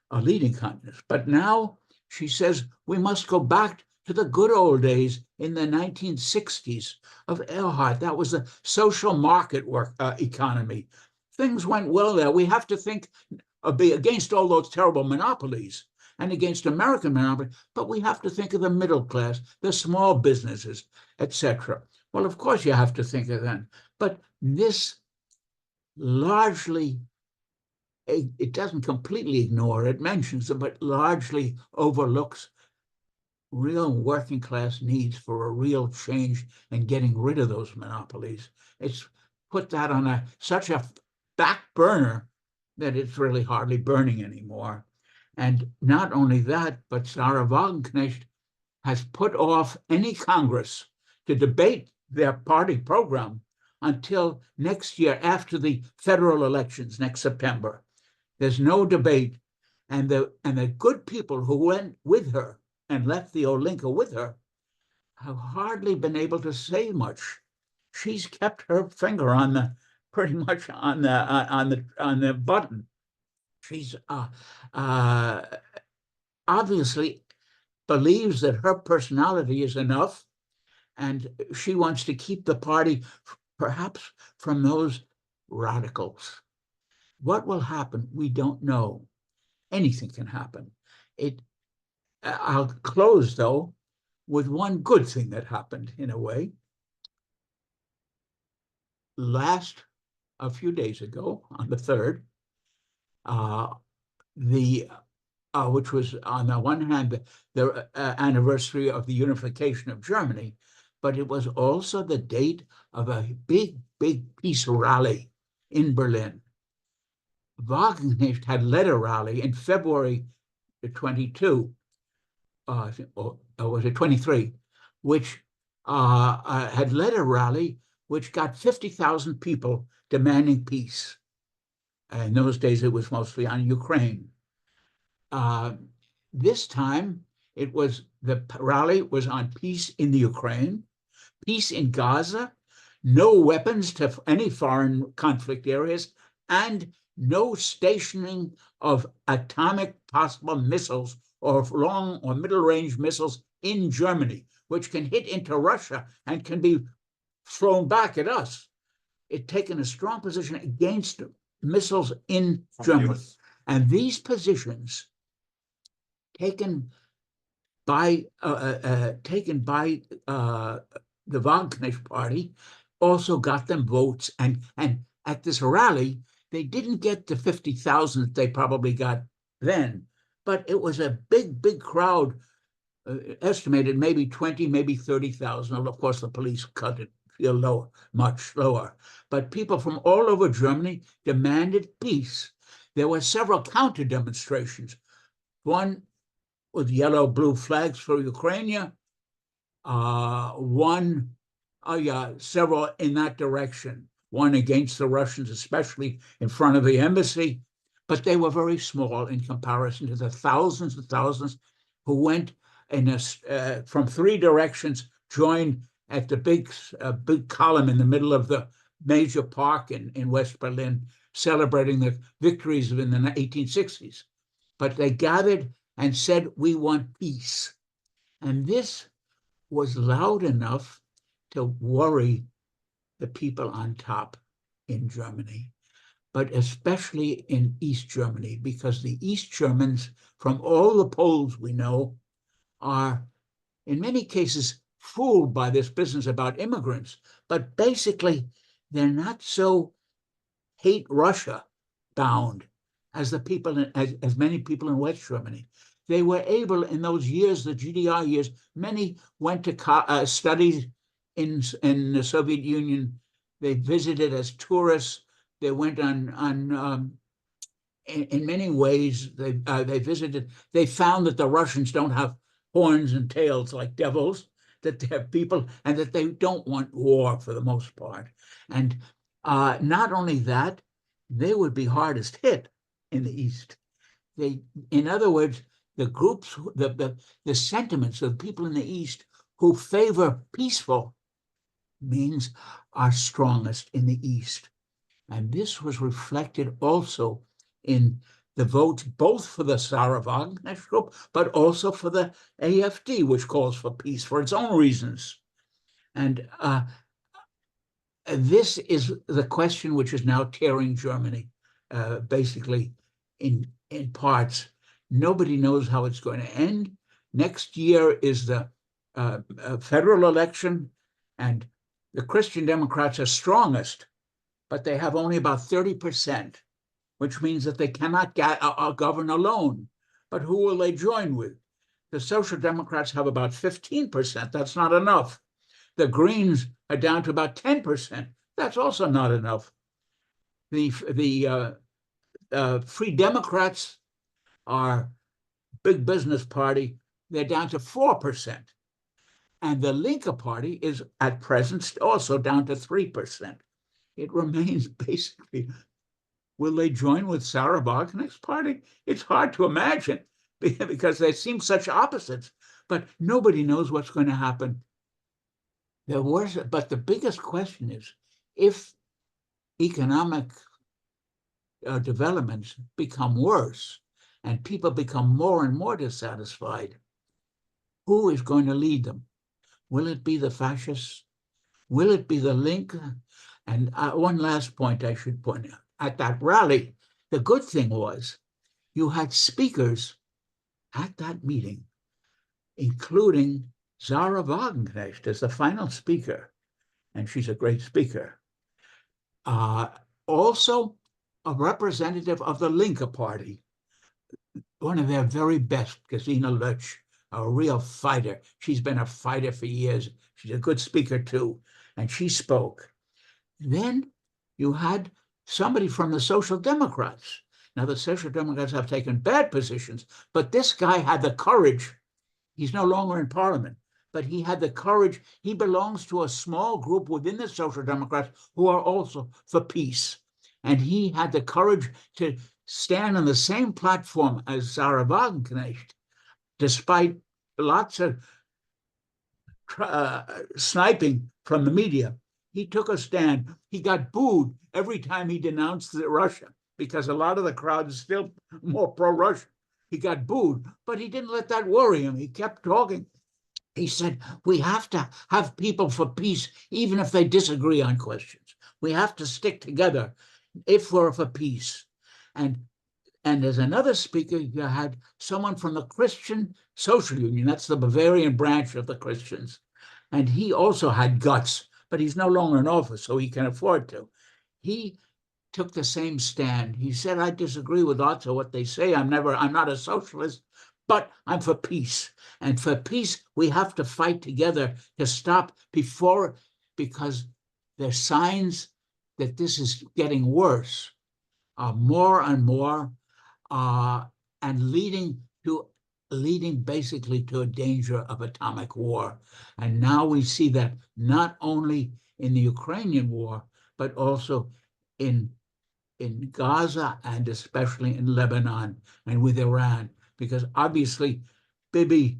a leading communist, but now she says we must go back to the good old days in the 1960s of Earhart. That was a social market economy, things went well there. We have to think be against all those terrible monopolies and against American monopoly, but we have to think of the middle class, the small businesses, etc. Well, of course you have to think of them, but this largely, it doesn't completely ignore, it mentions them, but largely overlooks real working class needs for a real change and getting rid of those monopolies. It's put that on such a back burner that it's really hardly burning anymore. And not only that, but Sarah Wagenknecht has put off any Congress to debate their party program until next year, after the federal elections next September. There's no debate. And the good people who went with her and left the Olinka with her have hardly been able to say much. She's kept her finger on pretty much on the button. She's obviously believes that her personality is enough, and she wants to keep the party perhaps from those radicals. What will happen? We don't know. Anything can happen. I'll close, though, with one good thing that happened in a way. A few days ago, on the 3rd, which was on the one hand the anniversary of the unification of Germany, but it was also the date of a big peace rally in Berlin. Wagenknecht had led a rally in February 22, or was it 23, which had led a rally which got 50,000 people demanding peace. In those days, it was mostly on Ukraine. This time, the rally was on peace in the Ukraine, peace in Gaza, no weapons to any foreign conflict areas, and no stationing of atomic possible missiles or long or middle-range missiles in Germany, which can hit into Russia and can be thrown back at us. It's taken a strong position against missiles in Germany. And these positions taken by the Wagenknecht party also got them votes. And at this rally, they didn't get the 50,000 that they probably got then, but it was a big crowd, estimated maybe 20, maybe 30,000. Of course, the police cut it lower, much lower. But people from all over Germany demanded peace. There were several counter demonstrations. One with yellow-blue flags for Ukraine. Several in that direction. One against the Russians, especially in front of the embassy. But they were very small in comparison to the thousands and thousands who went from 3 directions, joined at the big column in the middle of the major park in West Berlin, celebrating the victories in the 1860s. But they gathered and said, we want peace. And this was loud enough to worry the people on top in Germany, but especially in East Germany, because the East Germans, from all the polls we know, are in many cases fooled by this business about immigrants, but basically they're not so hate Russia bound as the people as many people in West Germany. They were able in those years, the GDR years, many went to study in the Soviet Union. They visited as tourists. They went on in many ways. They visited. They found that the Russians don't have horns and tails like devils, that they're people, and that they don't want war for the most part. And not only that, they would be hardest hit in the East. In other words, the groups, the sentiments of people in the East who favor peaceful means are strongest in the East. And this was reflected also in the votes, both for the Sarah Wagenknecht group, but also for the AfD, which calls for peace for its own reasons. And this is the question which is now tearing Germany, basically in parts. Nobody knows how it's going to end. Next year is the federal election, and the Christian Democrats are strongest, but they have only about 30%, which means that they cannot govern alone. But who will they join with? The Social Democrats have about 15%. That's not enough. The Greens are down to about 10%. That's also not enough. The Free Democrats are big business party. They're down to 4%. And the Linke Party is at present also down to 3%. It remains basically, will they join with Sarah Wagenknecht's party? It's hard to imagine because they seem such opposites, but nobody knows what's going to happen. But the biggest question is, if economic developments become worse and people become more and more dissatisfied, who is going to lead them? Will it be the fascists? Will it be the Linke? And one last point I should point out. At that rally, the good thing was you had speakers at that meeting, including Sarah Wagenknecht as the final speaker, and she's a great speaker. Also, a representative of the Linke Party, one of their very best, Gesine Lötsch, a real fighter. She's been a fighter for years. She's a good speaker too, and she spoke. Then you had somebody from the Social Democrats. Now, the Social Democrats have taken bad positions, but this guy had the courage. He's no longer in Parliament, but he had the courage. He belongs to a small group within the Social Democrats who are also for peace. And he had the courage to stand on the same platform as Sarah Wagenknecht, despite lots of sniping from the media. He took a stand. He got booed every time he denounced Russia because a lot of the crowd is still more pro-Russia. He got booed, but he didn't let that worry him. He kept talking. He said, we have to have people for peace, even if they disagree on questions. We have to stick together if we're for peace. And as another speaker, you had someone from the Christian Social Union. That's the Bavarian branch of the Christians. And he also had guts, but he's no longer in office, so he can afford to. He took the same stand. He said, I disagree with lots of what they say. I'm not a socialist, but I'm for peace. And for peace, we have to fight together to stop because there's signs that this is getting worse, more and more, and leading basically to a danger of atomic war. And now we see that not only in the Ukrainian war, but also in Gaza and especially in Lebanon and with Iran, because obviously Bibi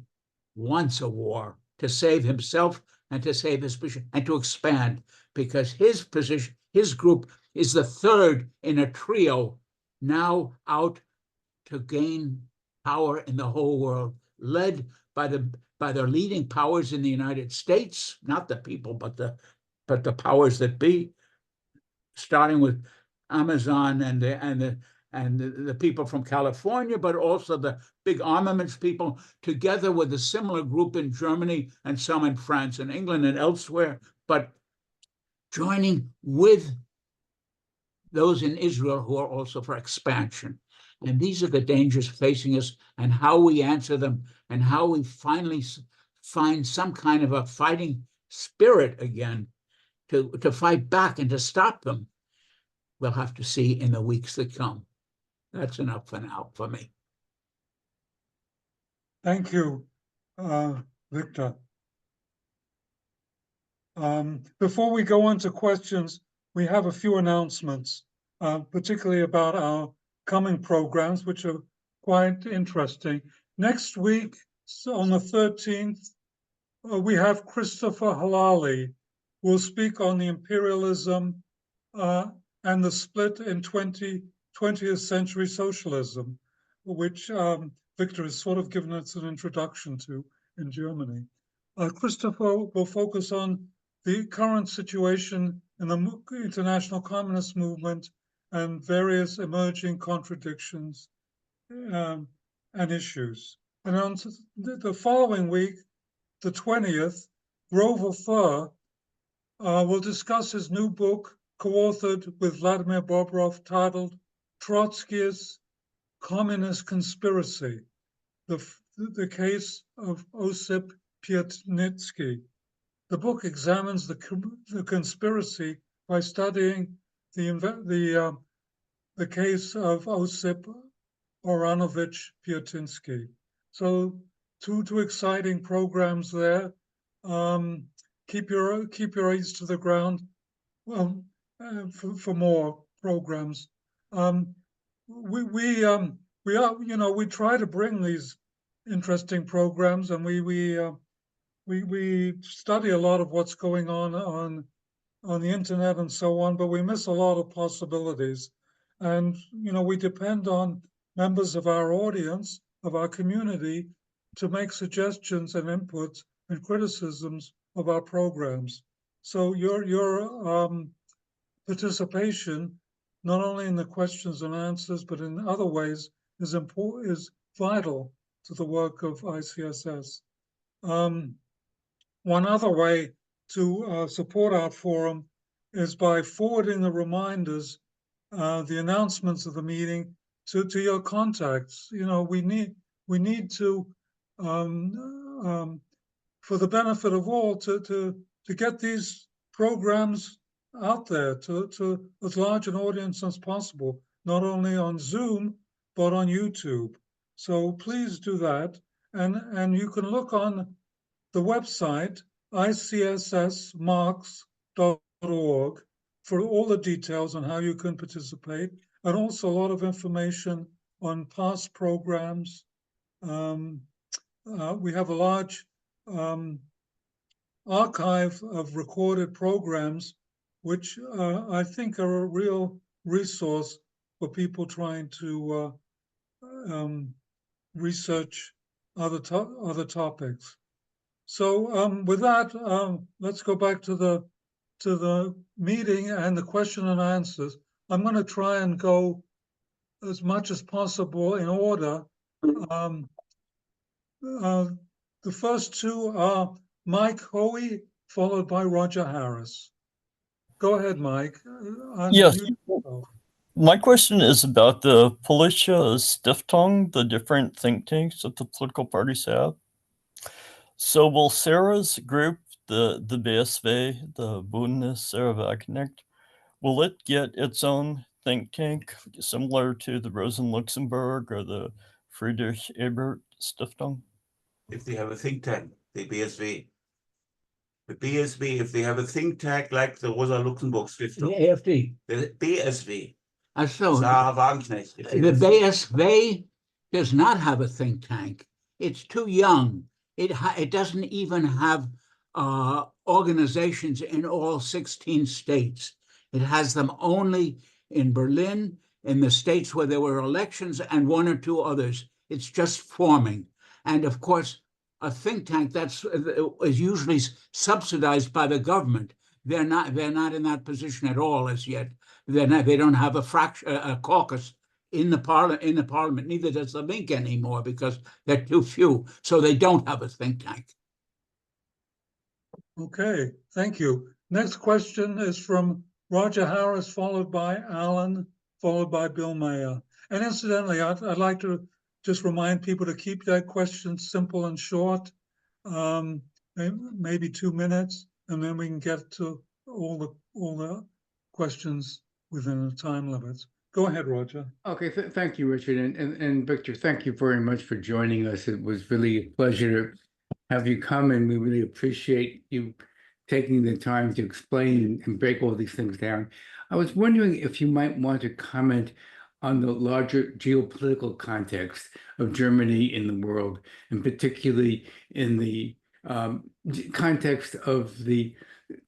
wants a war to save himself and to save his position and to expand, because his position, his group is the third in a trio now out to gain power in the whole world, led by the leading powers in the United States, not the people, but the powers that be, starting with Amazon and the people from California, but also the big armaments people, together with a similar group in Germany and some in France and England and elsewhere, but joining with those in Israel who are also for expansion. And these are the dangers facing us, and how we answer them, and how we finally find some kind of a fighting spirit again to fight back and to stop them. We'll have to see in the weeks that come. That's enough for now for me. Thank you, Victor. Before we go on to questions, we have a few announcements, particularly about our coming programs, which are quite interesting. Next week, on the 13th, we have Christopher Halali, who will speak on the imperialism and the split in 20th century socialism, which Victor has sort of given us an introduction to in Germany. Christopher will focus on the current situation in the international communist movement and various emerging contradictions and issues. And on the following week, the 20th, Grover Furr will discuss his new book, co-authored with Vladimir Bobrov, titled Trotsky's Communist Conspiracy, the case of Osip Piatnitsky. The book examines the conspiracy by studying the case of Osip Oranovich Piatinsky. So two exciting programs there. Keep your ears to the ground for more programs. We try to bring these interesting programs, and we study a lot of what's going on the internet and so on, but we miss a lot of possibilities. And we depend on members of our audience, of our community, to make suggestions and inputs and criticisms of our programs. So your participation, not only in the questions and answers, but in other ways, is vital to the work of ICSS. One other way to support our forum is by forwarding the reminders, the announcements of the meeting to your contacts. We need to, for the benefit of all, to get these programs out there to as large an audience as possible, not only on Zoom, but on YouTube. So please do that. And you can look on the website, icssmarks.org, for all the details on how you can participate, and also a lot of information on past programs. We have a large archive of recorded programs, which I think are a real resource for people trying to research other topics. So with that, let's go back to the meeting and the question and answers. I'm going to try and go as much as possible in order. The first two are Mike Hoey, followed by Roger Harris. Go ahead, Mike. Yes. My question is about the Politische Stiftung, the different think tanks that the political parties have. So will Sarah's group, the BSV, the Bundeswehrvereinigung, will it get its own think tank similar to the Rosen-Luxemburg or the Friedrich Ebert Stiftung? If they have a think tank, the BSV. The BSV, if they have a think tank like the Rosa-Luxemburg Stiftung. The AFD. The BSV. So Sarah Wagenknecht. the BSV does not have a think tank. It's too young. It doesn't even have organizations in all 16 states. It has them only in Berlin, in the states where there were elections, and one or two others. It's just forming. And of course, a think tank is usually subsidized by the government. They're not in that position at all as yet. They don't have a caucus in the parliament. Neither does the Link anymore because they're too few. So they don't have a think tank. Okay, thank you. Next question is from Roger Harris, followed by Alan, followed by Bill Mayer. And incidentally, I'd like to just remind people to keep that question simple and short, maybe 2 minutes, and then we can get to all the questions within the time limits. Go ahead, Roger. Okay, thank you, Richard. And Victor, thank you very much for joining us. It was really a pleasure to have you come, and we really appreciate you taking the time to explain and break all these things down. I was wondering if you might want to comment on the larger geopolitical context of Germany in the world, and particularly in the context of the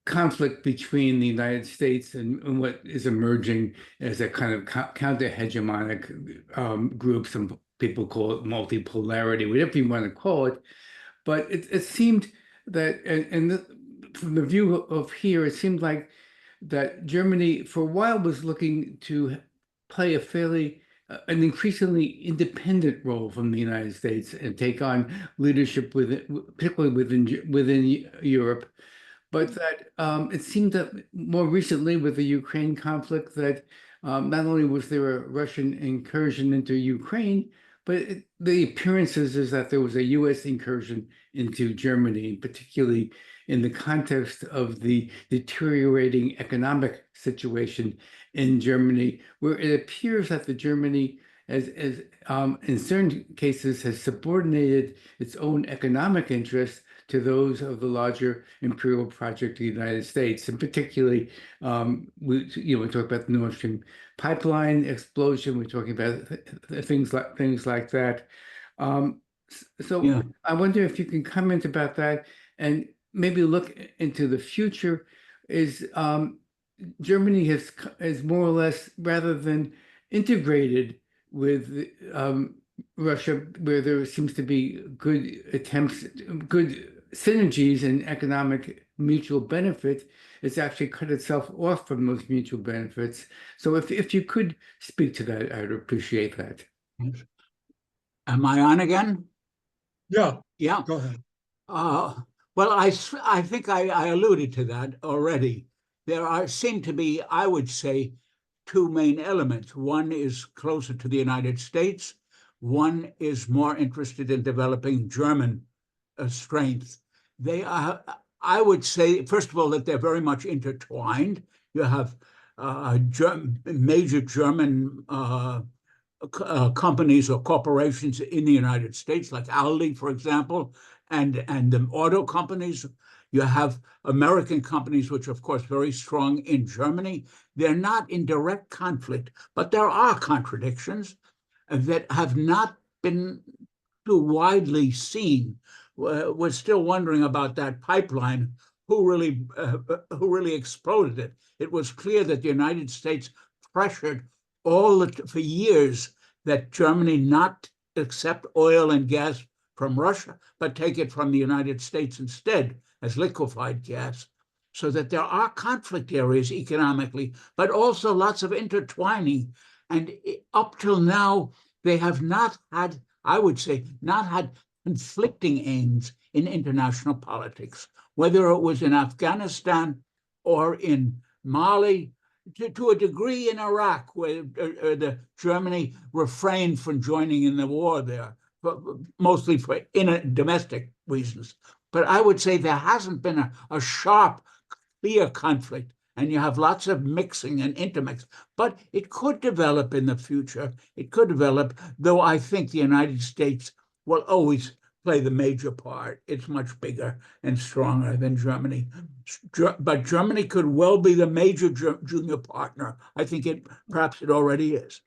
conflict between the United States and what is emerging as a kind of counter-hegemonic group. Some people call it multipolarity, whatever you want to call it. But it seemed that, and from the view of here, it seemed like that Germany for a while was looking to play an increasingly independent role from the United States and take on leadership particularly within Europe. But that it seemed that more recently with the Ukraine conflict that not only was there a Russian incursion into Ukraine, but the appearances is that there was a U.S. incursion into Germany, particularly in the context of the deteriorating economic situation in Germany, where it appears that the Germany, as in certain cases, has subordinated its own economic interests to those of the larger imperial project of the United States. And particularly, we talk about the Nord Stream pipeline explosion. We're talking about things like that. So Yeah. I wonder if you can comment about that and maybe look into the future. Is Germany has more or less, rather than integrated with Russia, where there seems to be good synergies and economic mutual benefit, it's actually cut itself off from those mutual benefits. So if you could speak to that, I'd appreciate that. Yes. Am I on again? Yeah, Yeah. go ahead. Well, I think I alluded to that already. There seem to be, I would say, two main elements. One is closer to the United States. One is more interested in developing German strength. They are, I would say, first of all, that they're very much intertwined. You have major German companies or corporations in the United States, like Aldi, for example, and the auto companies. You have American companies, which are, of course, very strong in Germany. They're not in direct conflict, but there are contradictions that have not been too widely seen. We're still wondering about that pipeline. Who really exploded it? It was clear that the United States pressured for years that Germany not accept oil and gas from Russia, but take it from the United States instead as liquefied gas. So that there are conflict areas economically, but also lots of intertwining. And up till now, they have not had, I would say, not had conflicting aims in international politics, whether it was in Afghanistan or in Mali, to a degree in Iraq, where Germany refrained from joining in the war there, mostly for domestic reasons. But I would say there hasn't been a sharp, clear conflict, and you have lots of mixing and intermix. But it could develop in the future. It could develop, though I think the United States will always play the major part. It's much bigger and stronger than Germany. But Germany could well be the major junior partner. I think perhaps it already is.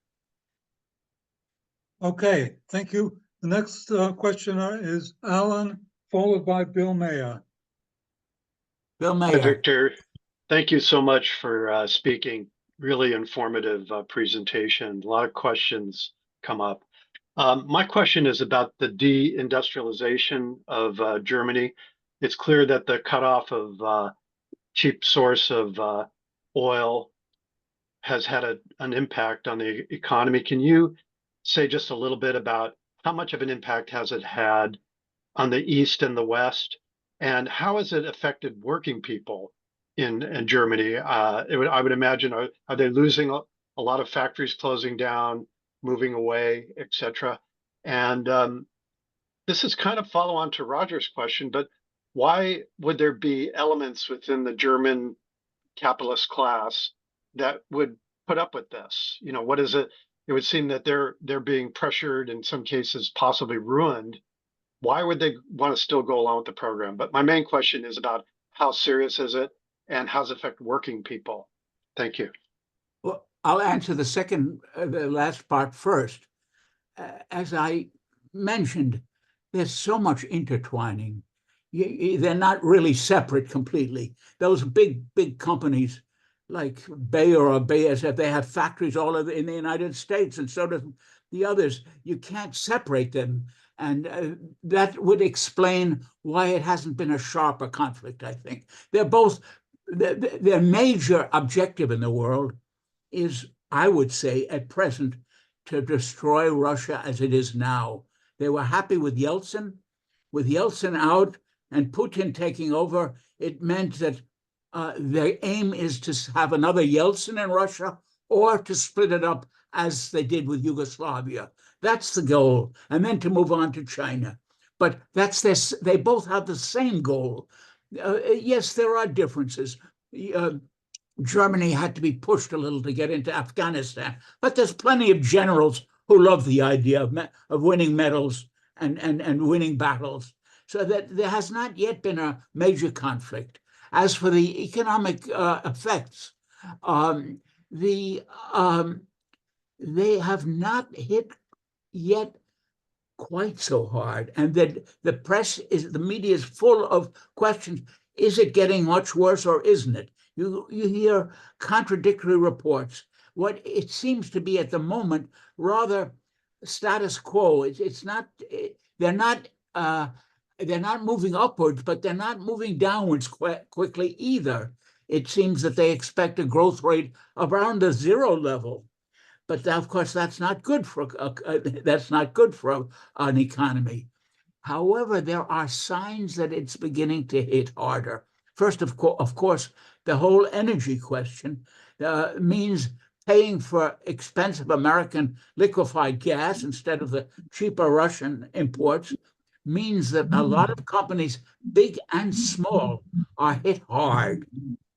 Okay, thank you. The next questioner is Alan, followed by Bill Mayer. Bill Hi, Mayer. Victor. Thank you so much for speaking. Really informative presentation. A lot of questions come up. My question is about the deindustrialization of Germany. It's clear that the cutoff of cheap source of oil has had an impact on the economy. Can you say just a little bit about how much of an impact has it had on the East and the West? And how has it affected working people in Germany? I would imagine, are they losing a lot of factories closing down, moving away, etc.? And this is kind of follow on to Roger's question, but why would there be elements within the German capitalist class that would put up with this? You know, what is it? It would seem that they're being pressured, in some cases possibly ruined. Why would they want to still go along with the program? But my main question is about how serious is it and how does it affect working people? Thank you. Well, I'll answer the last part first. As I mentioned, there's so much intertwining. They're not really separate completely. Those big companies like Bayer or BASF, they have factories all over in the United States, and so do the others. You can't separate them. And that would explain why it hasn't been a sharper conflict, I think. They're both, their major objective in the world is, I would say, at present, to destroy Russia as it is now. They were happy with Yeltsin. With Yeltsin out and Putin taking over, it meant that their aim is to have another Yeltsin in Russia or to split it up as they did with Yugoslavia. That's the goal, and then to move on to China. But that's this, they both have the same goal. Yes, there are differences. Germany had to be pushed a little to get into Afghanistan, but there's plenty of generals who love the idea of winning medals and winning battles, so that there has not yet been a major conflict. As for the economic effects, they have not hit yet quite so hard, and that the media is full of questions. Is it getting much worse or isn't it? You hear contradictory reports. What it seems to be at the moment, rather status quo. It's not. They're not moving upwards, but they're not moving downwards quickly either. It seems that they expect a growth rate around the zero level, but of course that's not good for an economy. However, there are signs that it's beginning to hit harder. First, of course, the whole energy question means paying for expensive American liquefied gas instead of the cheaper Russian imports means that a lot of companies, big and small, are hit hard.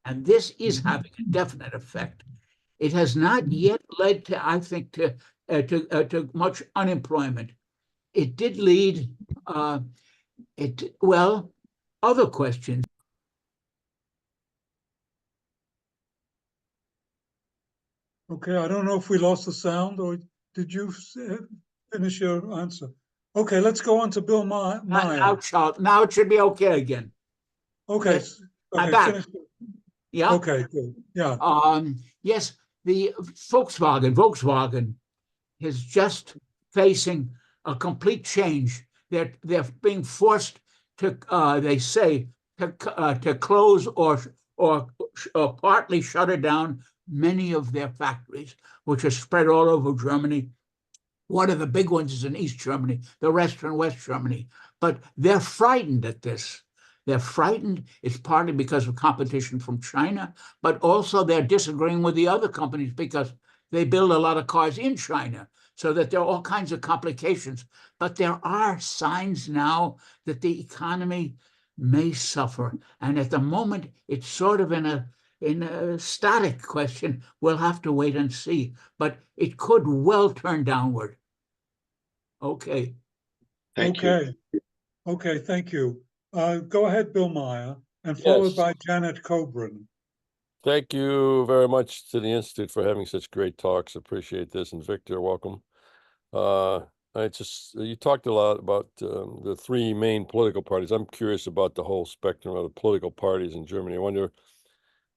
And this is having a definite effect. It has not yet led to, I think, to much unemployment. It did lead, other questions. Okay, I don't know if we lost the sound, or did you finish your answer? Okay, let's go on to Bill Meyer. Now it should be okay again. Okay, Yes, I'm okay, back. finish. Yeah. Okay, good. Yeah. Yes, the Volkswagen is just facing a complete change. They're being forced to, they say, to close or partly shutter down many of their factories, which are spread all over Germany. One of the big ones is in East Germany, the rest are in West Germany. But they're frightened at this. They're frightened. It's partly because of competition from China, but also they're disagreeing with the other companies because they build a lot of cars in China, so that there are all kinds of complications. But there are signs now that the economy may suffer. And at the moment, it's sort of in a static question. We'll have to wait and see. But it could well turn downward. Okay. Thank you. Okay, thank you. Go ahead, Bill Meyer, and followed Yes. by Janet Coburn. Thank you very much to the Institute for having such great talks. Appreciate this. And Victor, welcome. You talked a lot about the three main political parties. I'm curious about the whole spectrum of the political parties in Germany. I wonder,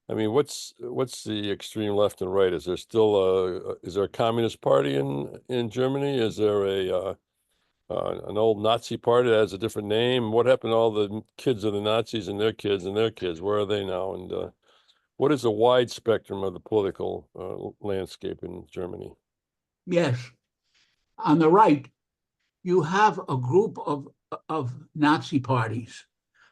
I mean, what's the extreme left and right? Is there still is there a communist party in Germany? Is there an old Nazi party that has a different name? What happened to all the kids of the Nazis and their kids and their kids? Where are they now? And what is the wide spectrum of the political landscape in Germany? Yes. On the right, you have a group of Nazi parties,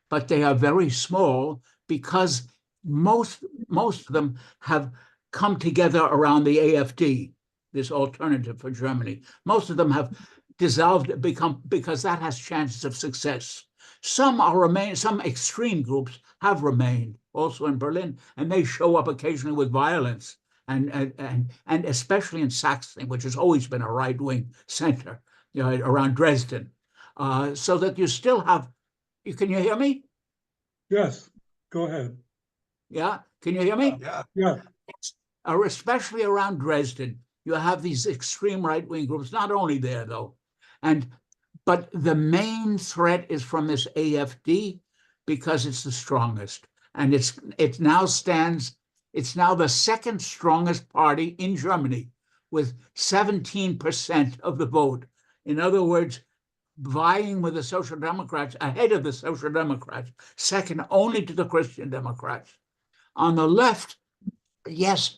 but they are very small because most of them have come together around the AfD, this alternative for Germany. Most of them have dissolved, because that has chances of success. Some extreme groups have remained also in Berlin, and they show up occasionally with violence, and especially in Saxony, which has always been a right-wing center, around Dresden, so that you still have. Can you hear me? Yes, go ahead. Yeah, can you hear me? Yeah. Especially around Dresden, you have these extreme right-wing groups. Not only there though, but the main threat is from this AfD because it's the strongest, and it's now the second strongest party in Germany with 17% of the vote. In other words, vying with the Social Democrats, ahead of the Social Democrats, second only to the Christian Democrats. On the left, yes,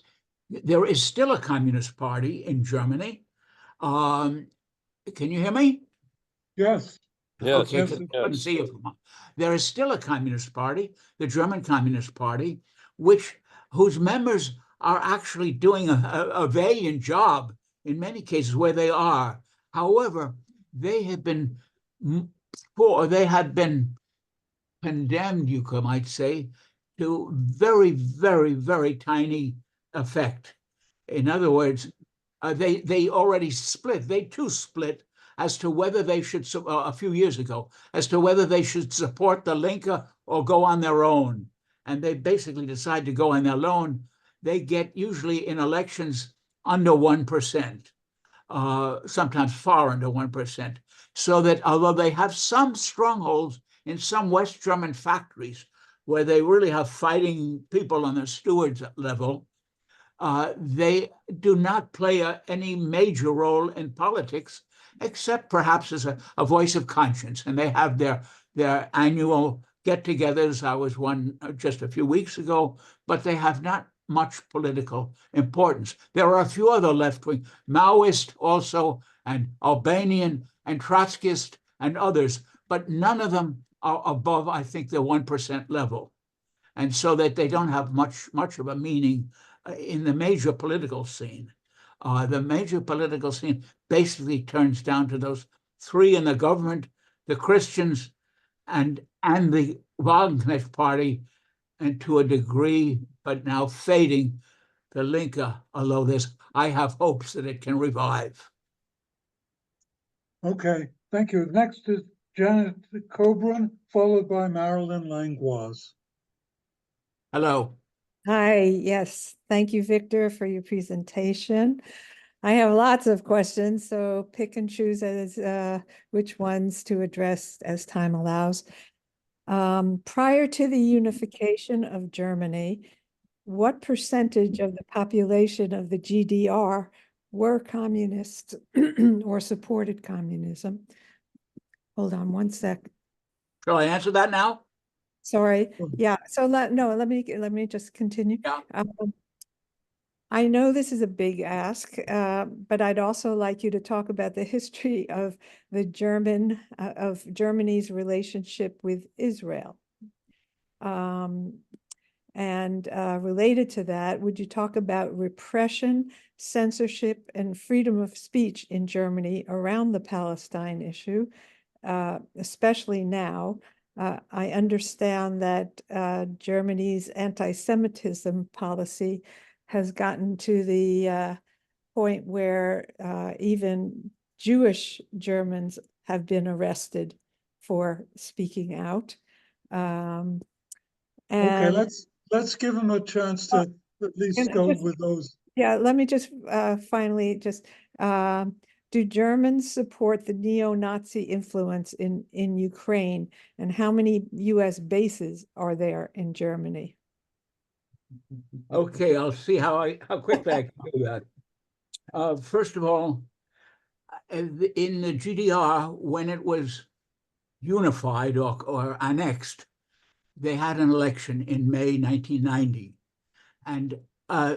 there is still a Communist Party in Germany. Can you hear me? Yes, Yes, Okay, yes, because I couldn't see you. There is still a Communist Party, the German Communist Party, whose members are actually doing a valiant job in many cases where they are. However, they have been condemned, you might say, to very, very, very tiny effect. In other words, they already split. They too split as to whether they should, a few years ago, as to whether they should support the Linke or go on their own. And they basically decide to go on their own. They get usually in elections under 1%, sometimes far under 1%. So that although they have some strongholds in some West German factories where they really have fighting people on the stewards level, they do not play any major role in politics, except perhaps as a voice of conscience. And they have their annual get-togethers. I was one just a few weeks ago, but they have not much political importance. There are a few other left-wing, Maoist also, and Albanian, and Trotskyist, and others, but none of them are above, I think, the 1% level. And so that they don't have much of a meaning in the major political scene. The major political scene basically turns down to those three in the government, the Christians and the Wagenknecht Party, and to a degree, but now fading, the Linke, although I have hopes that it can revive. okay, thank you. Next is Janet Coburn, followed by Marilyn Langlois. Hello. Hi, yes. Thank you, Victor, for your presentation. I have lots of questions, so pick and choose as which ones to address as time allows. Prior to the unification of Germany, what percentage of the population of the GDR were communists or supported communism? Hold on one sec. Shall I answer that now? Sorry. Yeah. So let me just continue. Yeah. I know this is a big ask, but I'd also like you to talk about the history of Germany's relationship with Israel. And related to that, would you talk about repression, censorship, and freedom of speech in Germany around the Palestine issue, especially now? I understand that Germany's anti-Semitism policy has gotten to the point where even Jewish Germans have been arrested for speaking out. Okay, let's give them a chance to at least go with those. Yeah, let me just finally just do Germans support the neo-Nazi influence in Ukraine, and how many US bases are there in Germany? Okay, I'll see how quickly I can do that. First of all, in the GDR, when it was unified or annexed, they had an election in May 1990. And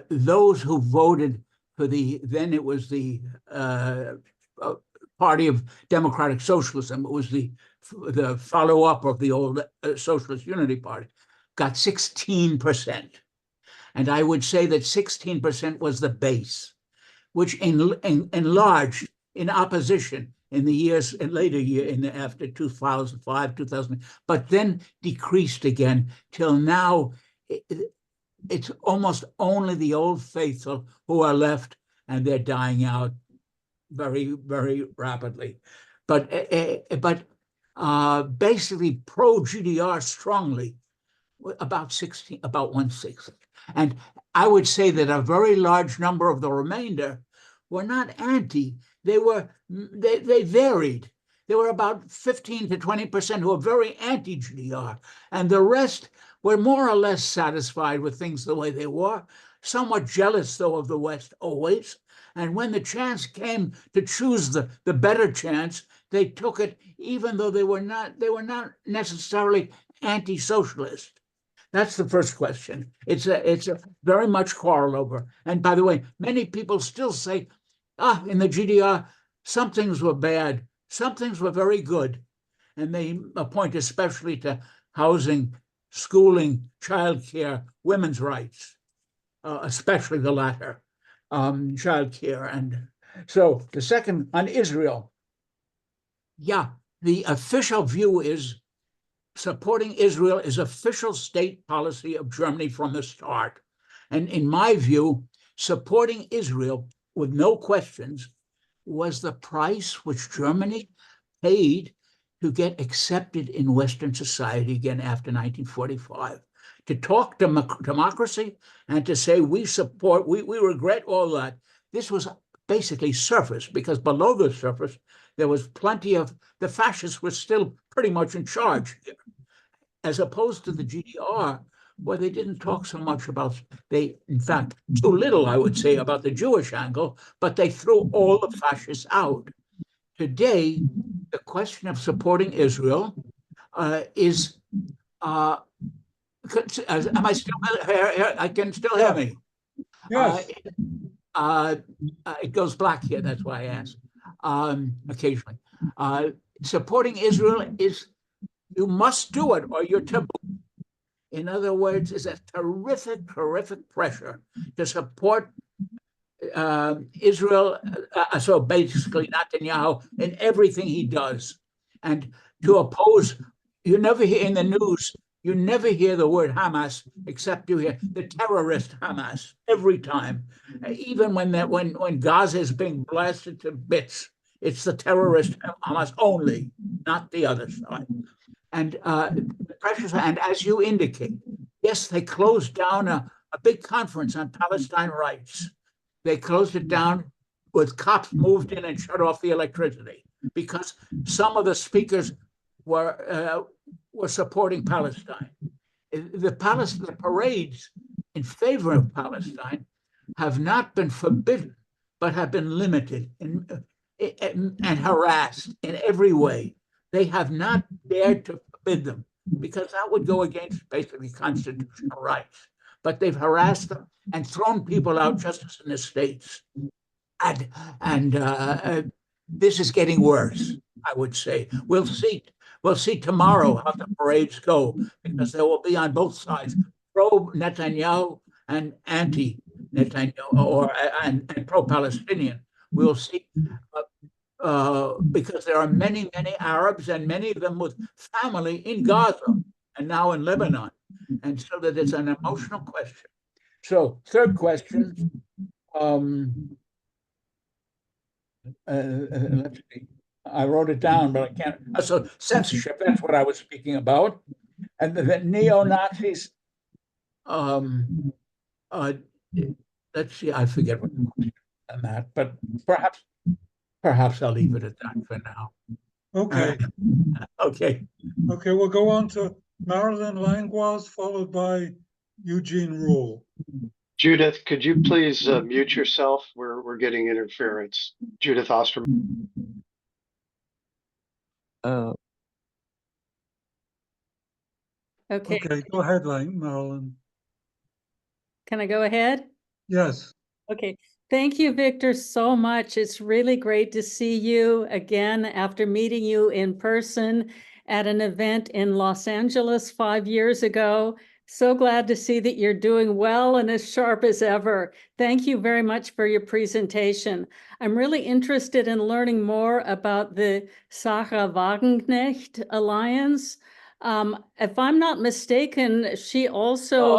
those who voted for then it was the Party of Democratic Socialism, it was the follow-up of the old Socialist Unity Party, got 16%. And I would say that 16% was the base, which enlarged in opposition in the years, in later year, after 2005, 2000, but then decreased again till now. It's almost only the old faithful who are left, and they're dying out very, very rapidly. But basically pro-GDR strongly, about 1/6. And I would say that a very large number of the remainder were not anti. They varied. There were about 15 to 20% who were very anti-GDR, and the rest were more or less satisfied with things the way they were, somewhat jealous, though, of the West always. And when the chance came to choose the better chance, they took it even though they were not necessarily anti-socialist? That's the first question. It's a very much quarrel over. And by the way, many people still say, in the GDR, some things were bad, some things were very good. And they point especially to housing, schooling, childcare, women's rights, especially the latter, childcare. And so the second on Israel, the official view is supporting Israel is official state policy of Germany from the start. And in my view, supporting Israel with no questions was the price which Germany paid to get accepted in Western society again after 1945. To talk democracy and to say we support, we regret all that. This was basically surface, because below the surface, there was plenty of, the fascists were still pretty much in charge here, as opposed to the GDR, where they didn't talk so much about, in fact, too little, I would say, about the Jewish angle, but they threw all the fascists out. Today, the question of supporting Israel is, am I still here? I can still hear me. Yes. It goes black here, that's why I asked, occasionally. Supporting Israel is, you must do it or you're taboo. In other words, it's a terrific pressure to support Israel, so basically Netanyahu, in everything he does. And to oppose, you never hear in the news, you never hear the word Hamas, except you hear the terrorist Hamas every time. Even when Gaza is being blasted to bits, it's the terrorist Hamas only, not the other side. And and as you indicate, yes, they closed down a big conference on Palestine rights. They closed it down with cops moved in and shut off the electricity because some of the speakers were supporting Palestine. The parades in favor of Palestine have not been forbidden, but have been limited and harassed in every way. They have not dared to forbid them because that would go against basically constitutional rights. But they've harassed them and thrown people out just as in the States. And this is getting worse, I would say. We'll see tomorrow how the parades go, because there will be on both sides pro-Netanyahu and anti-Netanyahu and pro-Palestinian. We'll see because there are many Arabs and many of them with family in Gaza and now in Lebanon. And so that it's an emotional question. So third question, let's see, I wrote it down, but I can't. So censorship, that's what I was speaking about. And the neo-Nazis, let's see, I forget what the question on that, but perhaps I'll leave it at that for now. Okay. Okay. Okay, we'll go on to Marilyn Langlois, followed by Eugene Rule. Judith, could you please mute yourself? We're getting interference. Judith Osterman. Oh, Okay, Okay, go ahead, Marilyn. Can I go ahead? Yes. Okay. Thank you, Victor, so much. It's really great to see you again after meeting you in person at an event in Los Angeles 5 years ago. So glad to see that you're doing well and as sharp as ever. Thank you very much for your presentation. I'm really interested in learning more about the Sarah-Wagenknecht Alliance. If I'm not mistaken, she also,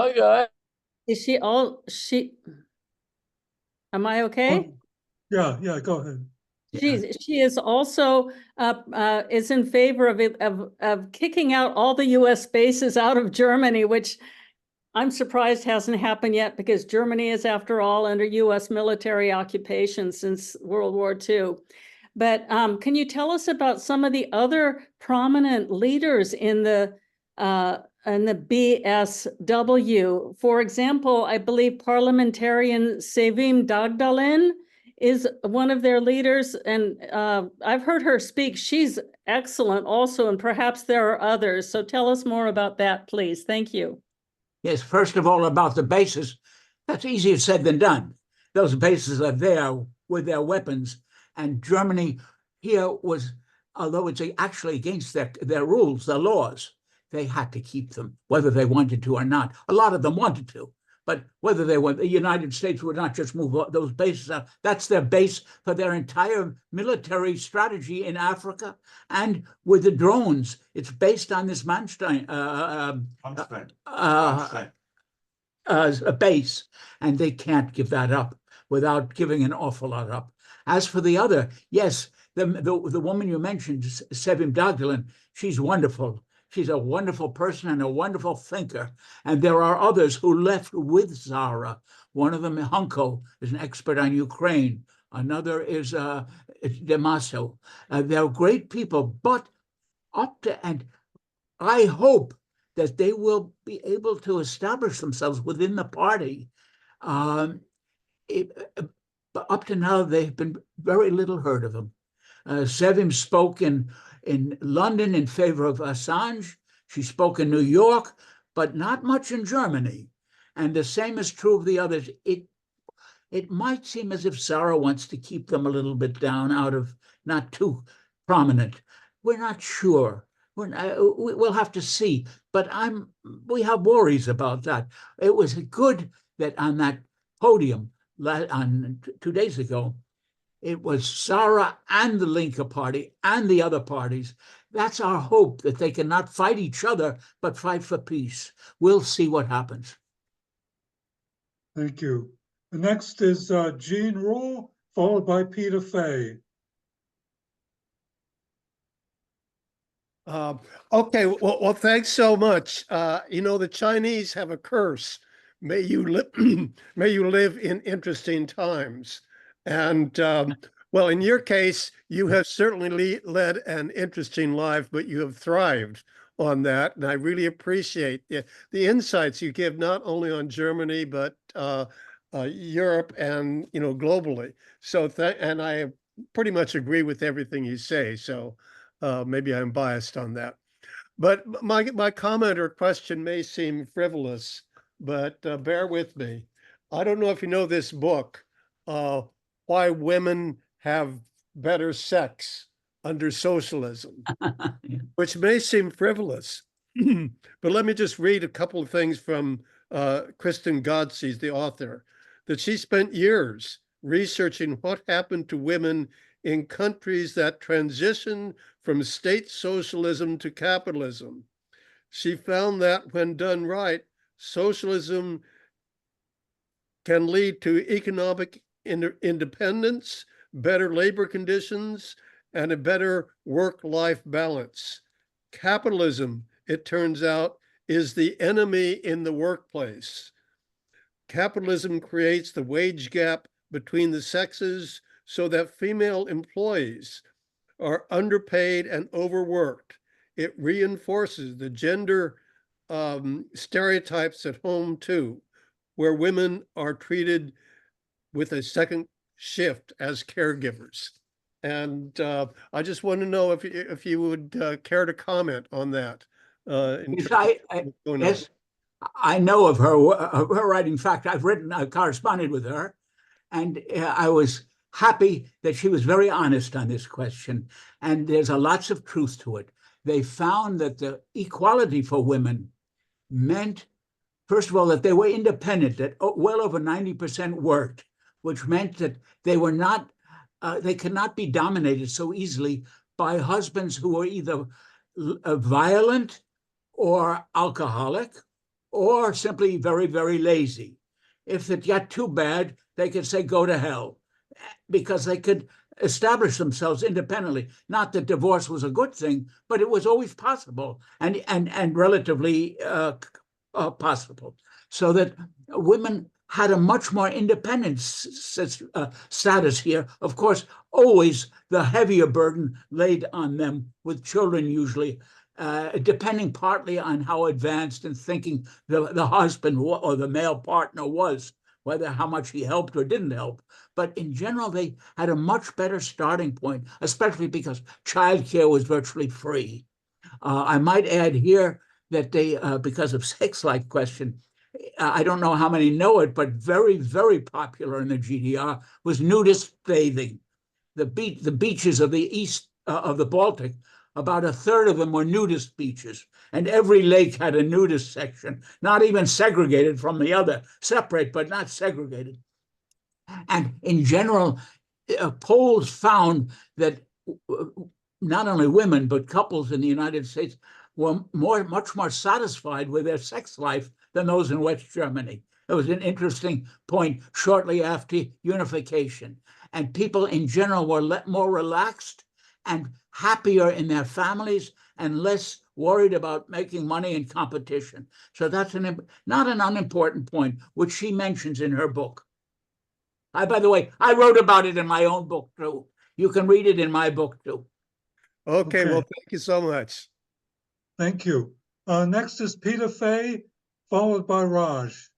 am I okay? Yeah, go ahead. She is also is in favor of kicking out all the US bases out of Germany, which I'm surprised hasn't happened yet because Germany is, after all, under US military occupation since World War II. But can you tell us about some of the other prominent leaders in the BSW? For example, I believe parliamentarian Sevim Dagdalin is one of their leaders, and I've heard her speak. She's excellent also, and perhaps there are others. So tell us more about that, please. Thank you. Yes, first of all, about the bases, that's easier said than done. Those bases are there with their weapons, and Germany here was, although it's actually against their rules, their laws, they had to keep them, whether they wanted to or not. A lot of them wanted to, but whether they were, the United States would not just move those bases out. That's their base for their entire military strategy in Africa. And with the drones, it's based on this Manstein a base, and they can't give that up without giving an awful lot up. As for the other, yes, the woman you mentioned, Sevim Dagdalin, she's wonderful. She's a wonderful person and a wonderful thinker. And there are others who left with Zara. One of them, Hunko, is an expert on Ukraine. Another is Damaso. They're great people, but and I hope that they will be able to establish themselves within the party. But up to now, they've been very little heard of them. Sevim spoke in London in favor of Assange. She spoke in New York, but not much in Germany. And the same is true of the others. It might seem as if Sarah wants to keep them a little bit down, out of not too prominent. We're not sure. We'll have to see. But we have worries about that. It was good that on that podium on 2 days ago, it was Sarah and the Linke Party and the other parties. That's our hope, that they can not fight each other, but fight for peace. We'll see what happens. Thank you. The next is Jean Raw, followed by Peter Fay. Okay, well, thanks so much. The Chinese have a curse. May you live in interesting times. And well, in your case, you have certainly led an interesting life, but you have thrived on that. And I really appreciate the insights you give, not only on Germany, but Europe and, globally. So, and I pretty much agree with everything you say. So maybe I'm biased on that. But my comment or question may seem frivolous, but bear with me. I don't know if you know this book, Why Women Have Better Sex Under Socialism, which may seem frivolous. But let me just read a couple of things from Kristen Godsey, the author, that she spent years researching what happened to women in countries that transitioned from state socialism to capitalism. She found that when done right, socialism can lead to economic independence, better labor conditions, and a better work-life balance. Capitalism, it turns out, is the enemy in the workplace. Capitalism creates the wage gap between the sexes so that female employees are underpaid and overworked. It reinforces the gender stereotypes at home too, where women are treated with a second shift as caregivers. And I just want to know if you would care to comment on that. Yes, I know of her writing. In fact, I've corresponded with her, and I was happy that she was very honest on this question. And there's lots of truth to it. They found that the equality for women meant, first of all, that they were independent, that well over 90% worked, which meant that they were not, they could not be dominated so easily by husbands who were either violent or alcoholic or simply very, very lazy. If it got too bad, they could say, go to hell, because they could establish themselves independently. Not that divorce was a good thing, but it was always possible and relatively possible. So that women had a much more independent status here. Of course, always the heavier burden laid on them, with children usually, depending partly on how advanced in thinking the husband or the male partner was. how much he helped or didn't help. But in general, they had a much better starting point, especially because childcare was virtually free. I might add here that they, because of sex life question, I don't know how many know it, but very, very popular in the GDR was nudist bathing. The beaches of the east of the Baltic, about a third of them were nudist beaches, and every lake had a nudist section, not even segregated from the other, separate but not segregated. And in general, polls found that not only women but couples in the United States were much more satisfied with their sex life than those in West Germany. It was an interesting point shortly after unification. And people in general were more relaxed and happier in their families and less worried about making money in competition. So that's not an unimportant point, which she mentions in her book. By the way, I wrote about it in my own book too. You can read it in my book too. Okay, well, thank you so much. Thank you. Next is Peter Fay, followed by Raj.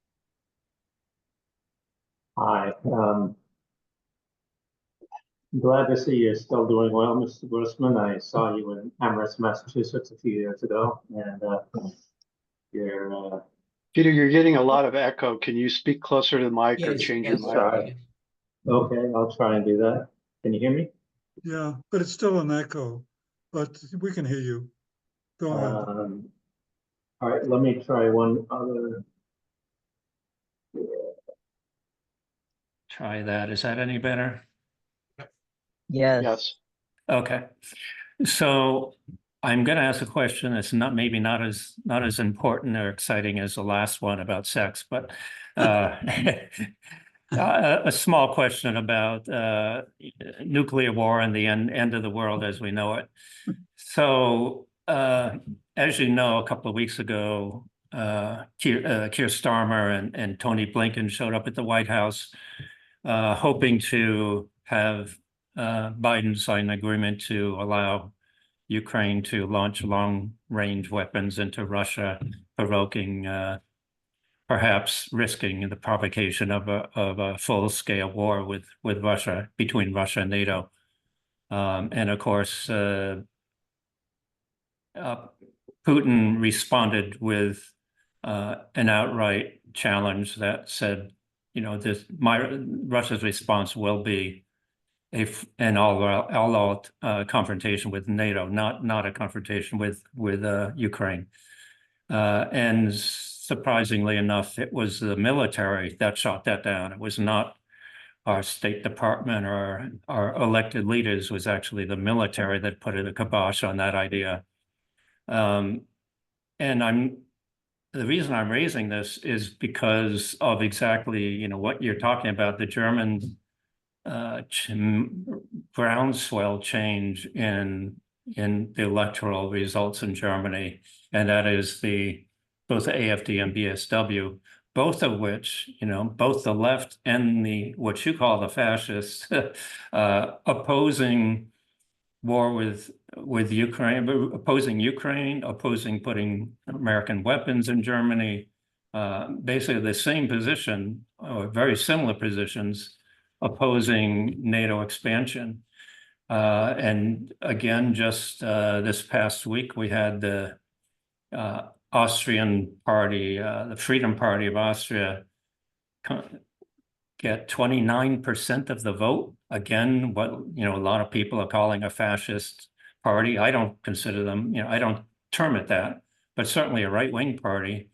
Hi. Glad to see you're still doing well, Mr. Grossman. I saw you in Amherst, Massachusetts a few years ago, and you're Peter, you're getting a lot of echo. Can you speak closer to the mic or Yes, change yes, your mic? sorry. Okay, I'll try and do that. Can you hear me? Yeah, but it's still an echo, but we can hear you. Go ahead. All right, let me try one other. Try that. Is that any better? Yes. Okay. So I'm going to ask a question that's maybe not as important or exciting as the last one about sex, but a small question about nuclear war and the end of the world as we know it. So as you know, a couple of weeks ago, Keir Starmer and Tony Blinken showed up at the White House hoping to have Biden sign an agreement to allow Ukraine to launch long-range weapons into Russia, provoking, perhaps risking the provocation of a full-scale war with Russia, between Russia and NATO. And of course, Putin responded with an outright challenge that said, you know, Russia's response will be an all-out confrontation with NATO, not a confrontation with Ukraine. And surprisingly enough, it was the military that shot that down. It was not our State Department or our elected leaders. It was actually the military that put a kibosh on that idea. And the reason I'm raising this is because of exactly, you know, what you're talking about, the German groundswell change in the electoral results in Germany, and that is both the AfD and BSW, both of which, you know, both the left and what you call the fascists, opposing war with Ukraine, opposing putting American weapons in Germany, basically the same position or very similar positions, opposing NATO expansion. And again, just this past week, we had the Austrian party, the Freedom Party of Austria, get 29% of the vote. Again, what, you know, a lot of people are calling a fascist party. I don't consider them, you know, I don't term it that, but certainly a right-wing party.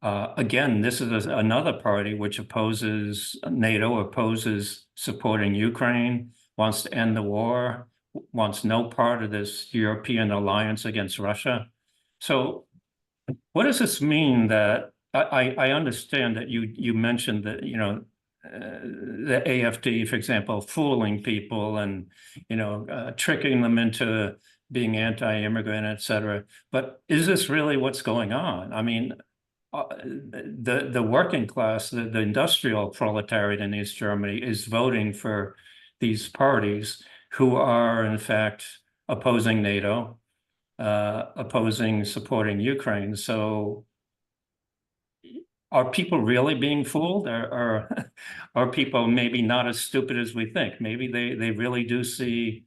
Again, this is another party which opposes NATO, opposes supporting Ukraine, wants to end the war, wants no part of this European alliance against Russia. So what does this mean? That I understand that you mentioned that, you know, the AfD, for example, fooling people and, you know, tricking them into being anti-immigrant, et cetera. But is this really what's going on? I mean, the working class, the industrial proletariat in East Germany is voting for these parties who are in fact opposing NATO, opposing supporting Ukraine. So are people really being fooled, or are people maybe not as stupid as we think? Maybe they really do see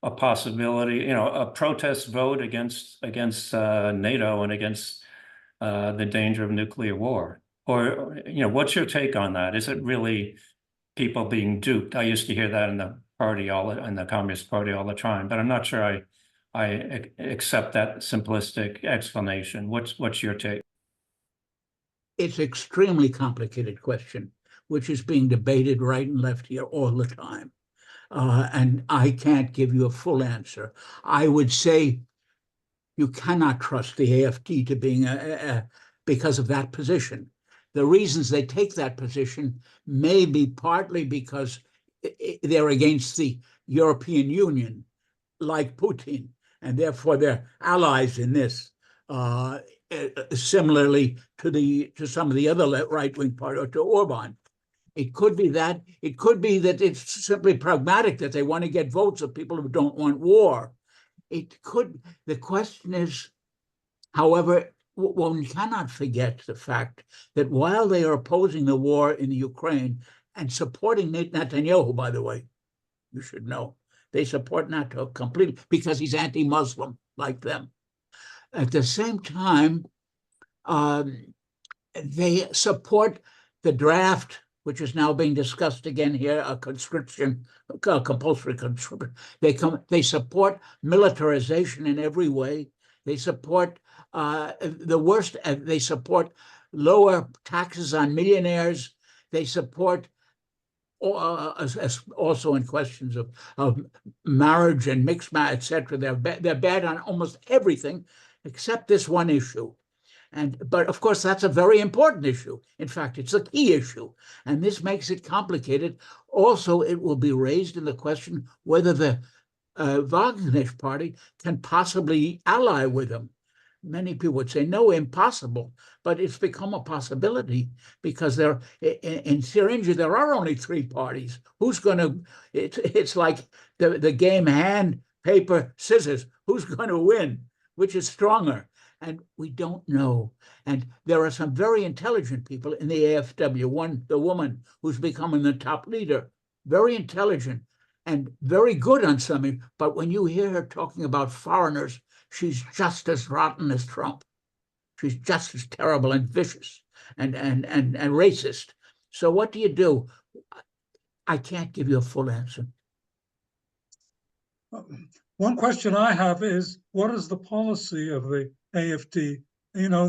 a possibility, you know, a protest vote against NATO and against the danger of nuclear war. Or, you know, what's your take on that? Is it really people being duped? I used to hear that in the Communist Party all the time, but I'm not sure I accept that simplistic explanation. What's your take? It's an extremely complicated question, which is being debated right and left here all the time. And I can't give you a full answer. I would say you cannot trust the AFD to being because of that position. The reasons they take that position may be partly because they're against the European Union, like Putin, and therefore they're allies in this. Similarly to some of the other right-wing party, or to Orban. It could be that. It could be that it's simply pragmatic, that they want to get votes of people who don't want war. It could. The question is, however, one cannot forget the fact that while they are opposing the war in the Ukraine and supporting Netanyahu, by the way, you should know, they support NATO completely because he's anti-Muslim like them. At the same time, they support the draft, which is now being discussed again here, a compulsory conscription. They support militarization in every way. They support they support lower taxes on millionaires. They support also in questions of marriage and mixed marriage, etc. They're bad on almost everything except this one issue. But of course, that's a very important issue. In fact, it's a key issue. And this makes it complicated. Also, it will be raised in the question whether the Wagenknecht party can possibly ally with them. Many people would say, no, impossible. But it's become a possibility because in Thuringia, there are only 3 parties. Who's going to, it's like the game hand, paper, scissors. Who's going to win? Which is stronger? And we don't know. And there are some very intelligent people in the AFW. The woman who's becoming the top leader, very intelligent and very good on something. But when you hear her talking about foreigners, she's just as rotten as Trump. She's just as terrible and vicious and racist. So what do? I can't give you a full answer. One question I have is, what is the policy of the AFD? You know,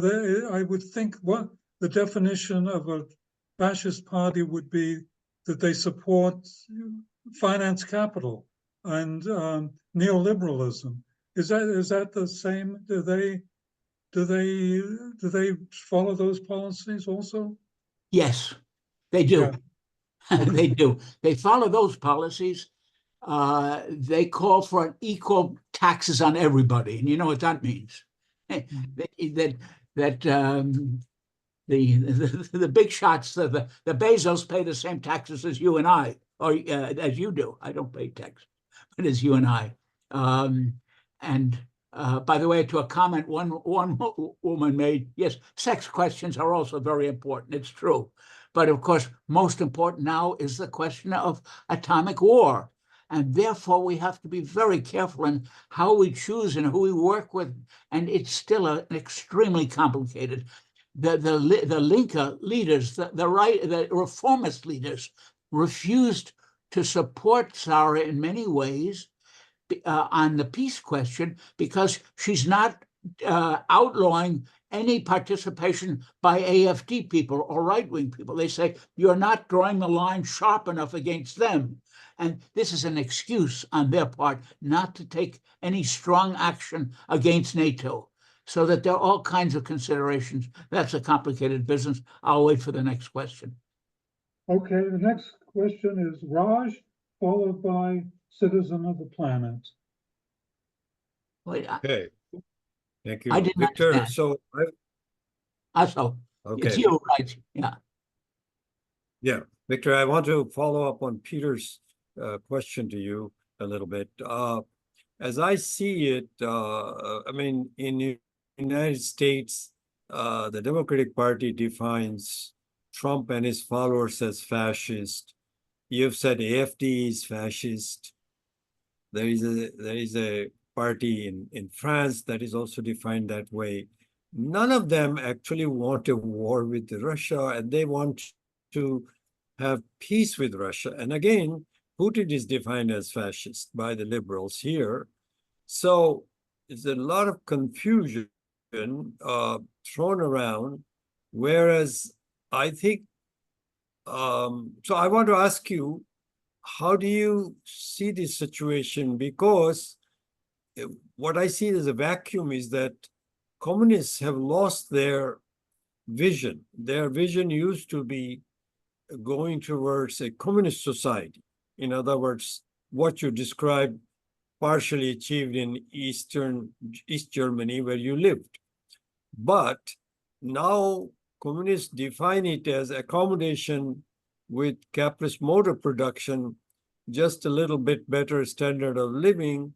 I would think what the definition of a fascist party would be that they support finance capital and neoliberalism. Is that the same? Do they follow those policies also? Yes, they do. Yeah. They do. They follow those policies. They call for equal taxes on everybody, and you know what that means. The big shots, the Bezos pay the same taxes as you and I, or as you do. I don't pay tax, but as you and I. By the way, to a comment one woman made, yes, sex questions are also very important. It's true. But of course, most important now is the question of atomic war. And therefore, we have to be very careful in how we choose and who we work with. And it's still an extremely complicated. The Linke leaders, the reformist leaders, refused to support Sarah in many ways on the peace question because she's not outlawing any participation by AFD people or right-wing people. They say, you're not drawing the line sharp enough against them. And this is an excuse on their part not to take any strong action against NATO. So that there are all kinds of considerations. That's a complicated business. I'll wait for the next question. Okay, the next question is Raj, followed by Citizen of the Planet. Wait, Okay, thank you, I didn't Victor. understand. So It's you, right? Yeah. Victor, I want to follow up on Peter's question to you a little bit. As I see it, I mean, in the United States, the Democratic Party defines Trump and his followers as fascist. You've said AFD is fascist. There is a party in France that is also defined that way. None of them actually want a war with Russia, and they want to have peace with Russia. And again, Putin is defined as fascist by the liberals here. So there's a lot of confusion thrown around, whereas I think, so I want to ask you, how do you see this situation? Because what I see as a vacuum is that communists have lost their vision. Their vision used to be going towards a communist society. In other words, what you described partially achieved in East Germany, where you lived. But now communists define it as accommodation with capitalist mode of production, just a little bit better standard of living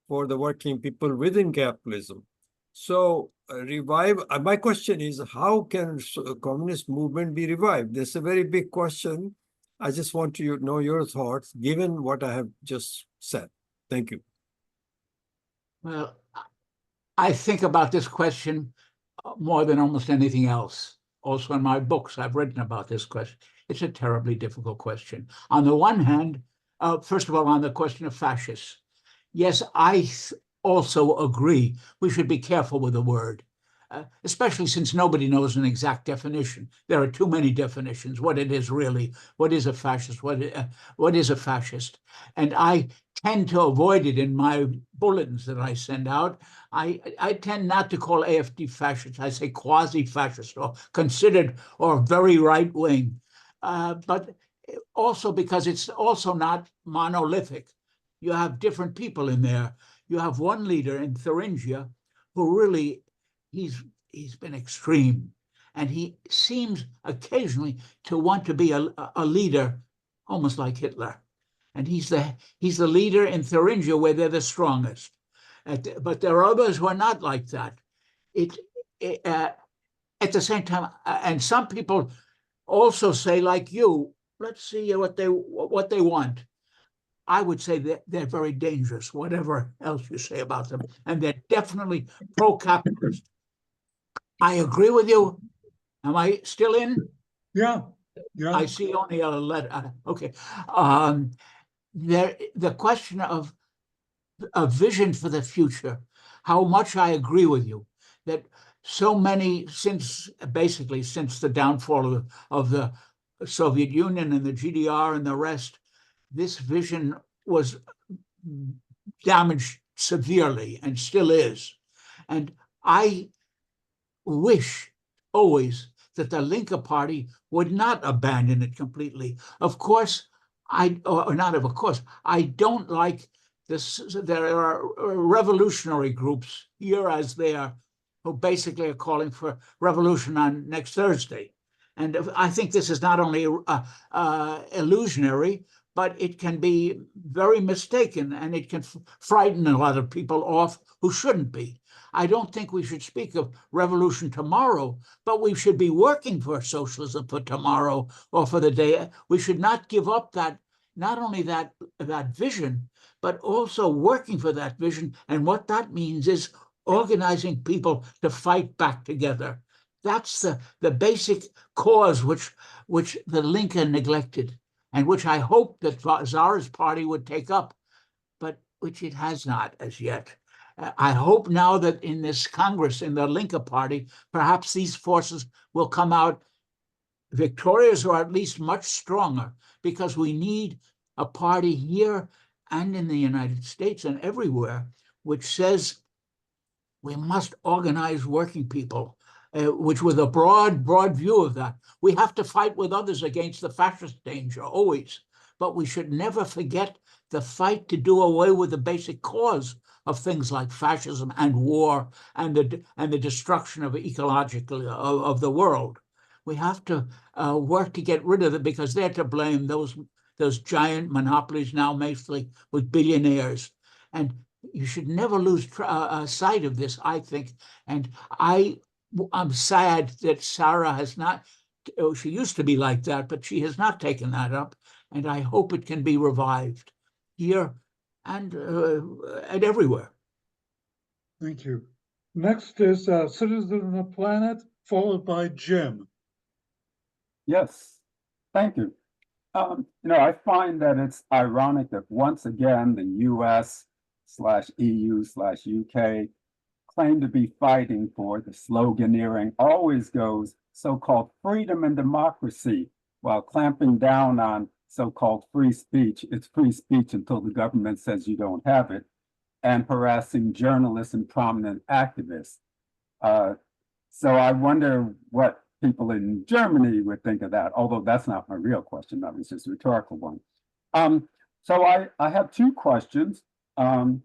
for the working people within capitalism. So my question is, how can communist movement be revived? This is a very big question. I just want to know your thoughts, given what I have just said. Thank you. Well, I think about this question more than almost anything else. Also in my books, I've written about this question. It's a terribly difficult question. On the one hand, first of all, on the question of fascists, yes, I also agree we should be careful with the word, especially since nobody knows an exact definition. There are too many definitions, what it is really, what is a fascist, what is a fascist. And I tend to avoid it in my bulletins that I send out. I tend not to call AFD fascist. I say quasi-fascist or considered or very right-wing, but also because it's also not monolithic. You have different people in there. You have one leader in Thuringia who really, he's been extreme, and he seems occasionally to want to be a leader almost like Hitler. And he's the leader in Thuringia where they're the strongest. But there are others who are not like that. At the same time, and some people also say, like you, let's see what they want. I would say that they're very dangerous, whatever else you say about them. And they're definitely pro-capitalist. I agree with you. Am I still in? Yeah. I see only a letter. Okay. The question of a vision for the future, how much I agree with you that so many, since the downfall of the Soviet Union and the GDR and the rest, this vision was damaged severely and still is. And I wish always that the Linke Party would not abandon it completely. Of course, I don't like this. There are revolutionary groups here as there who basically are calling for revolution on next Thursday. And I think this is not only illusionary, but it can be very mistaken, and it can frighten a lot of people off who shouldn't be. I don't think we should speak of revolution tomorrow, but we should be working for socialism for tomorrow or for the day. We should not give up that, not only that vision, but also working for that vision. And what that means is organizing people to fight back together. That's the basic cause which the Linke neglected, and which I hope that Zara's party would take up, but which it has not as yet. I hope now that in this Congress, in the Linke Party, perhaps these forces will come out victorious or at least much stronger, because we need a party here and in the United States and everywhere which says we must organize working people, which with a broad view of that. We have to fight with others against the fascist danger, always. But we should never forget the fight to do away with the basic cause of things like fascism and war and the destruction of ecological of the world. We have to work to get rid of it, because they're to blame, those giant monopolies now mostly with billionaires. And you should never lose sight of this, I think. And I I'm sad that Sarah has not, she used to be like that, but she has not taken that up. And I hope it can be revived here and everywhere. Thank you. Next is Citizen of the Planet, followed by Jim. Yes, thank you. I find that it's ironic that once again, the US/EU/UK claim to be fighting for, the sloganeering always goes so-called freedom and democracy, while clamping down on so-called free speech. It's free speech until the government says you don't have it, and harassing journalists and prominent activists. So I wonder what people in Germany would think of that, although that's not my real question, that was just a rhetorical one. So I have two questions. One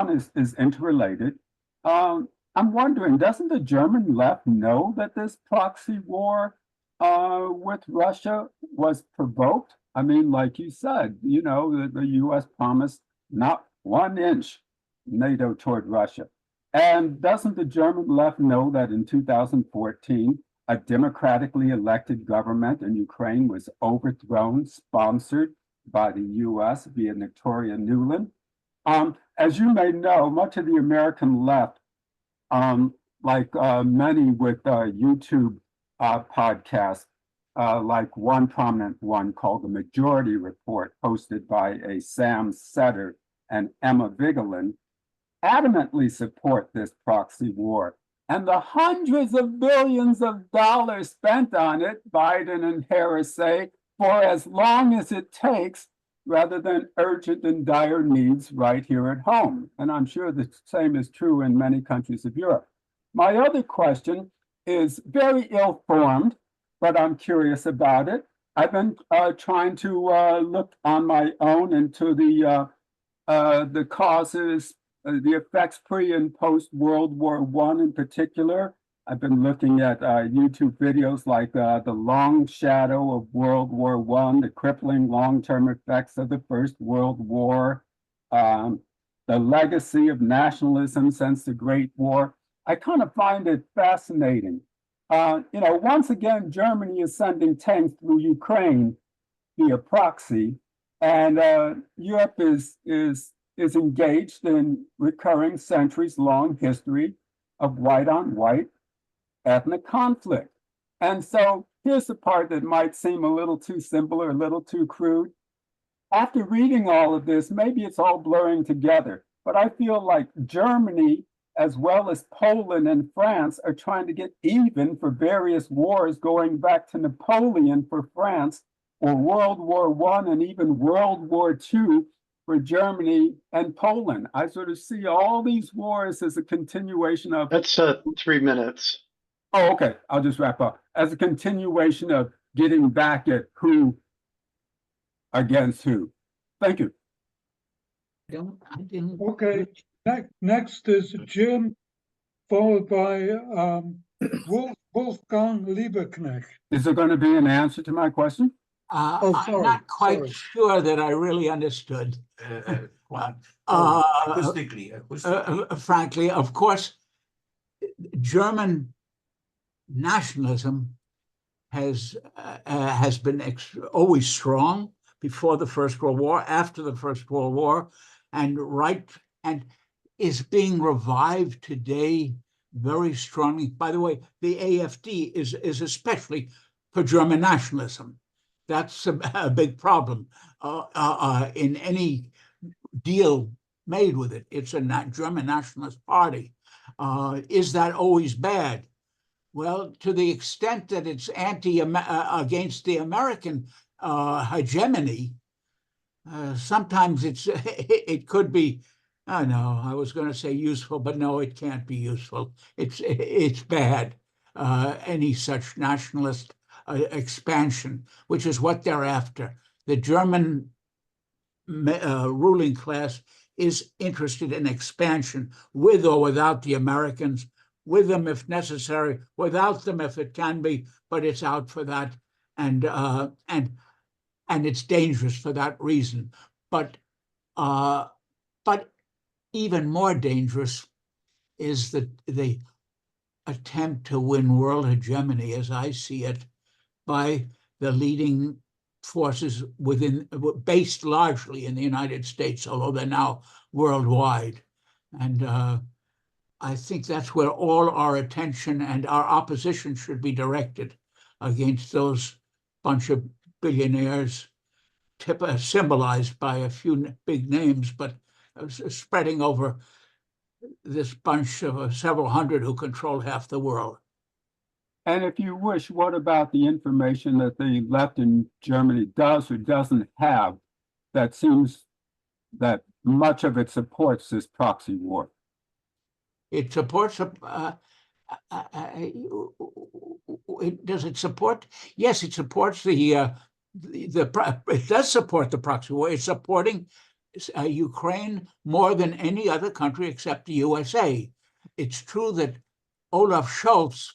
is interrelated. I'm wondering, doesn't the German left know that this proxy war with Russia was provoked? I mean, like you said, the US promised not 1 inch NATO toward Russia. And doesn't the German left know that in 2014, a democratically elected government in Ukraine was overthrown, sponsored by the US via Victoria Nuland? As you may know, much of the American left, like many with YouTube podcasts, like one prominent one called The Majority Report, hosted by a Sam Setter and Emma Vigeland, adamantly support this proxy war. And the hundreds of billions of dollars spent on it, Biden and Harris say, for as long as it takes, rather than urgent and dire needs right here at home. And I'm sure the same is true in many countries of Europe. My other question is very ill-formed, but I'm curious about it. I've been trying to look on my own into the causes, the effects pre and post World War I in particular. I've been looking at YouTube videos like The Long Shadow of World War I, the crippling long-term effects of the First World War, the legacy of nationalism since the Great War. I kind of find it fascinating. Once again, Germany is sending tanks through Ukraine via proxy, and Europe is engaged in recurring centuries-long history of white-on-white ethnic conflict. And so here's the part that might seem a little too simple or a little too crude. After reading all of this, maybe it's all blurring together, but I feel like Germany, as well as Poland and France, are trying to get even for various wars going back to Napoleon for France, or World War I and even World War II for Germany and Poland. I sort of see all these wars as a continuation of— That's 3 minutes. Oh, okay. I'll just wrap up. As a continuation of getting back at who against who. Thank you. I didn't. Okay, next is Jim, followed by Wolfgang Lieberknecht. Is there going to be an answer to my question? Oh, I'm sorry, not quite sorry. sure that I really understood. Acoustically. Frankly, of course, German nationalism has been always strong before the First World War, after the First World War, and is being revived today very strongly. By the way, the AfD is especially for German nationalism. That's a big problem in any deal made with it. It's a German nationalist party. Is that always bad? Well, to the extent that it's against the American hegemony, sometimes it could be. No, I was going to say useful, but no, it can't be useful. It's bad. Any such nationalist expansion, which is what they're after. The German ruling class is interested in expansion, with or without the Americans, with them if necessary, without them if it can be, but it's out for that, and it's dangerous for that reason. But even more dangerous is the attempt to win world hegemony, as I see it, by the leading forces based largely in the United States, although they're now worldwide. And I think that's where all our attention and our opposition should be directed, against those bunch of billionaires, symbolized by a few big names, but spreading over this bunch of several hundred who control half the world. And if you wish, what about the information that the left in Germany does or doesn't have that seems that much of it supports this proxy war? It supports does it support? Yes, it supports it does support the proxy war. It's supporting Ukraine more than any other country except the USA. It's true that Olaf Scholz,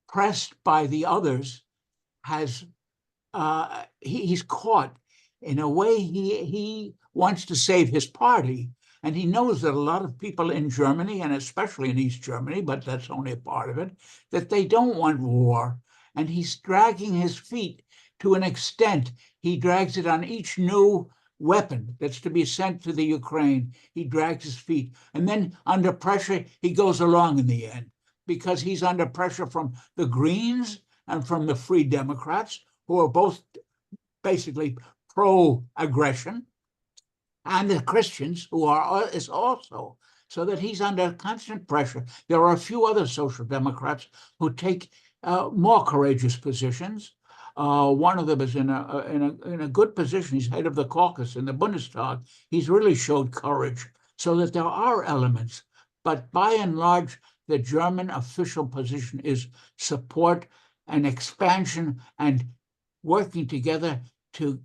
pressed by the others, has he's caught in a way. He wants to save his party, and he knows that a lot of people in Germany, and especially in East Germany, but that's only a part of it, that they don't want war, and he's dragging his feet to an extent. He drags it on each new weapon that's to be sent to the Ukraine. He drags his feet, and then under pressure, he goes along in the end, because he's under pressure from the Greens and from the Free Democrats, who are both basically pro-aggression, and the Christians, who is also, so that he's under constant pressure. There are a few other social democrats who take more courageous positions. One of them is in a good position. He's head of the caucus in the Bundestag. He's really showed courage, so that there are elements. But by and large, the German official position is support and expansion and working together to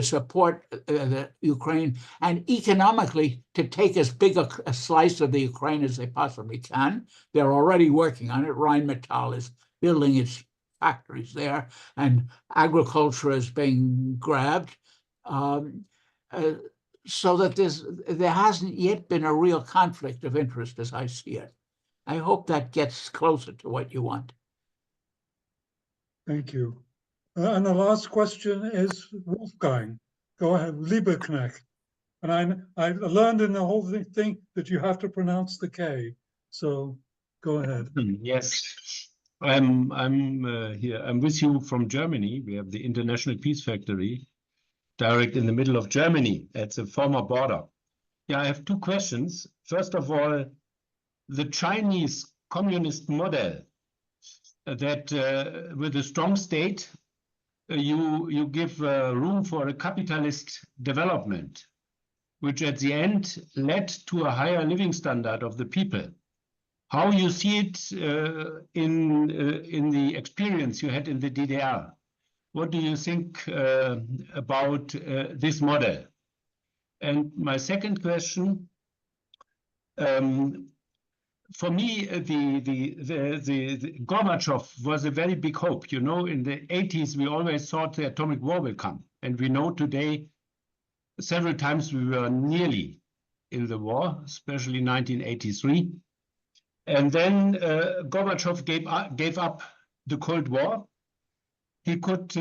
support the Ukraine, and economically to take as big a slice of the Ukraine as they possibly can. They're already working on it. Rheinmetall is building its factories there, and agriculture is being grabbed, so that there hasn't yet been a real conflict of interest as I see it. I hope that gets closer to what you want. Thank you. And the last question is Wolfgang. Go ahead, Lieberknecht. And I learned in the whole thing that you have to pronounce the K. So go ahead. Yes, I'm here. I'm with you from Germany. We have the International Peace Factory, direct in the middle of Germany. It's a former border. Yeah, I have two questions. First of all, the Chinese communist model that with a strong state, you give room for a capitalist development, which at the end led to a higher living standard of the people. How you see it in the experience you had in the DDR? What do you think about this model? And my second question, for me, the Gorbachev was a very big hope. You know, in the 80s, we always thought the atomic war will come. And we know today, several times we were nearly in the war, especially 1983. And then Gorbachev gave up the Cold War. He could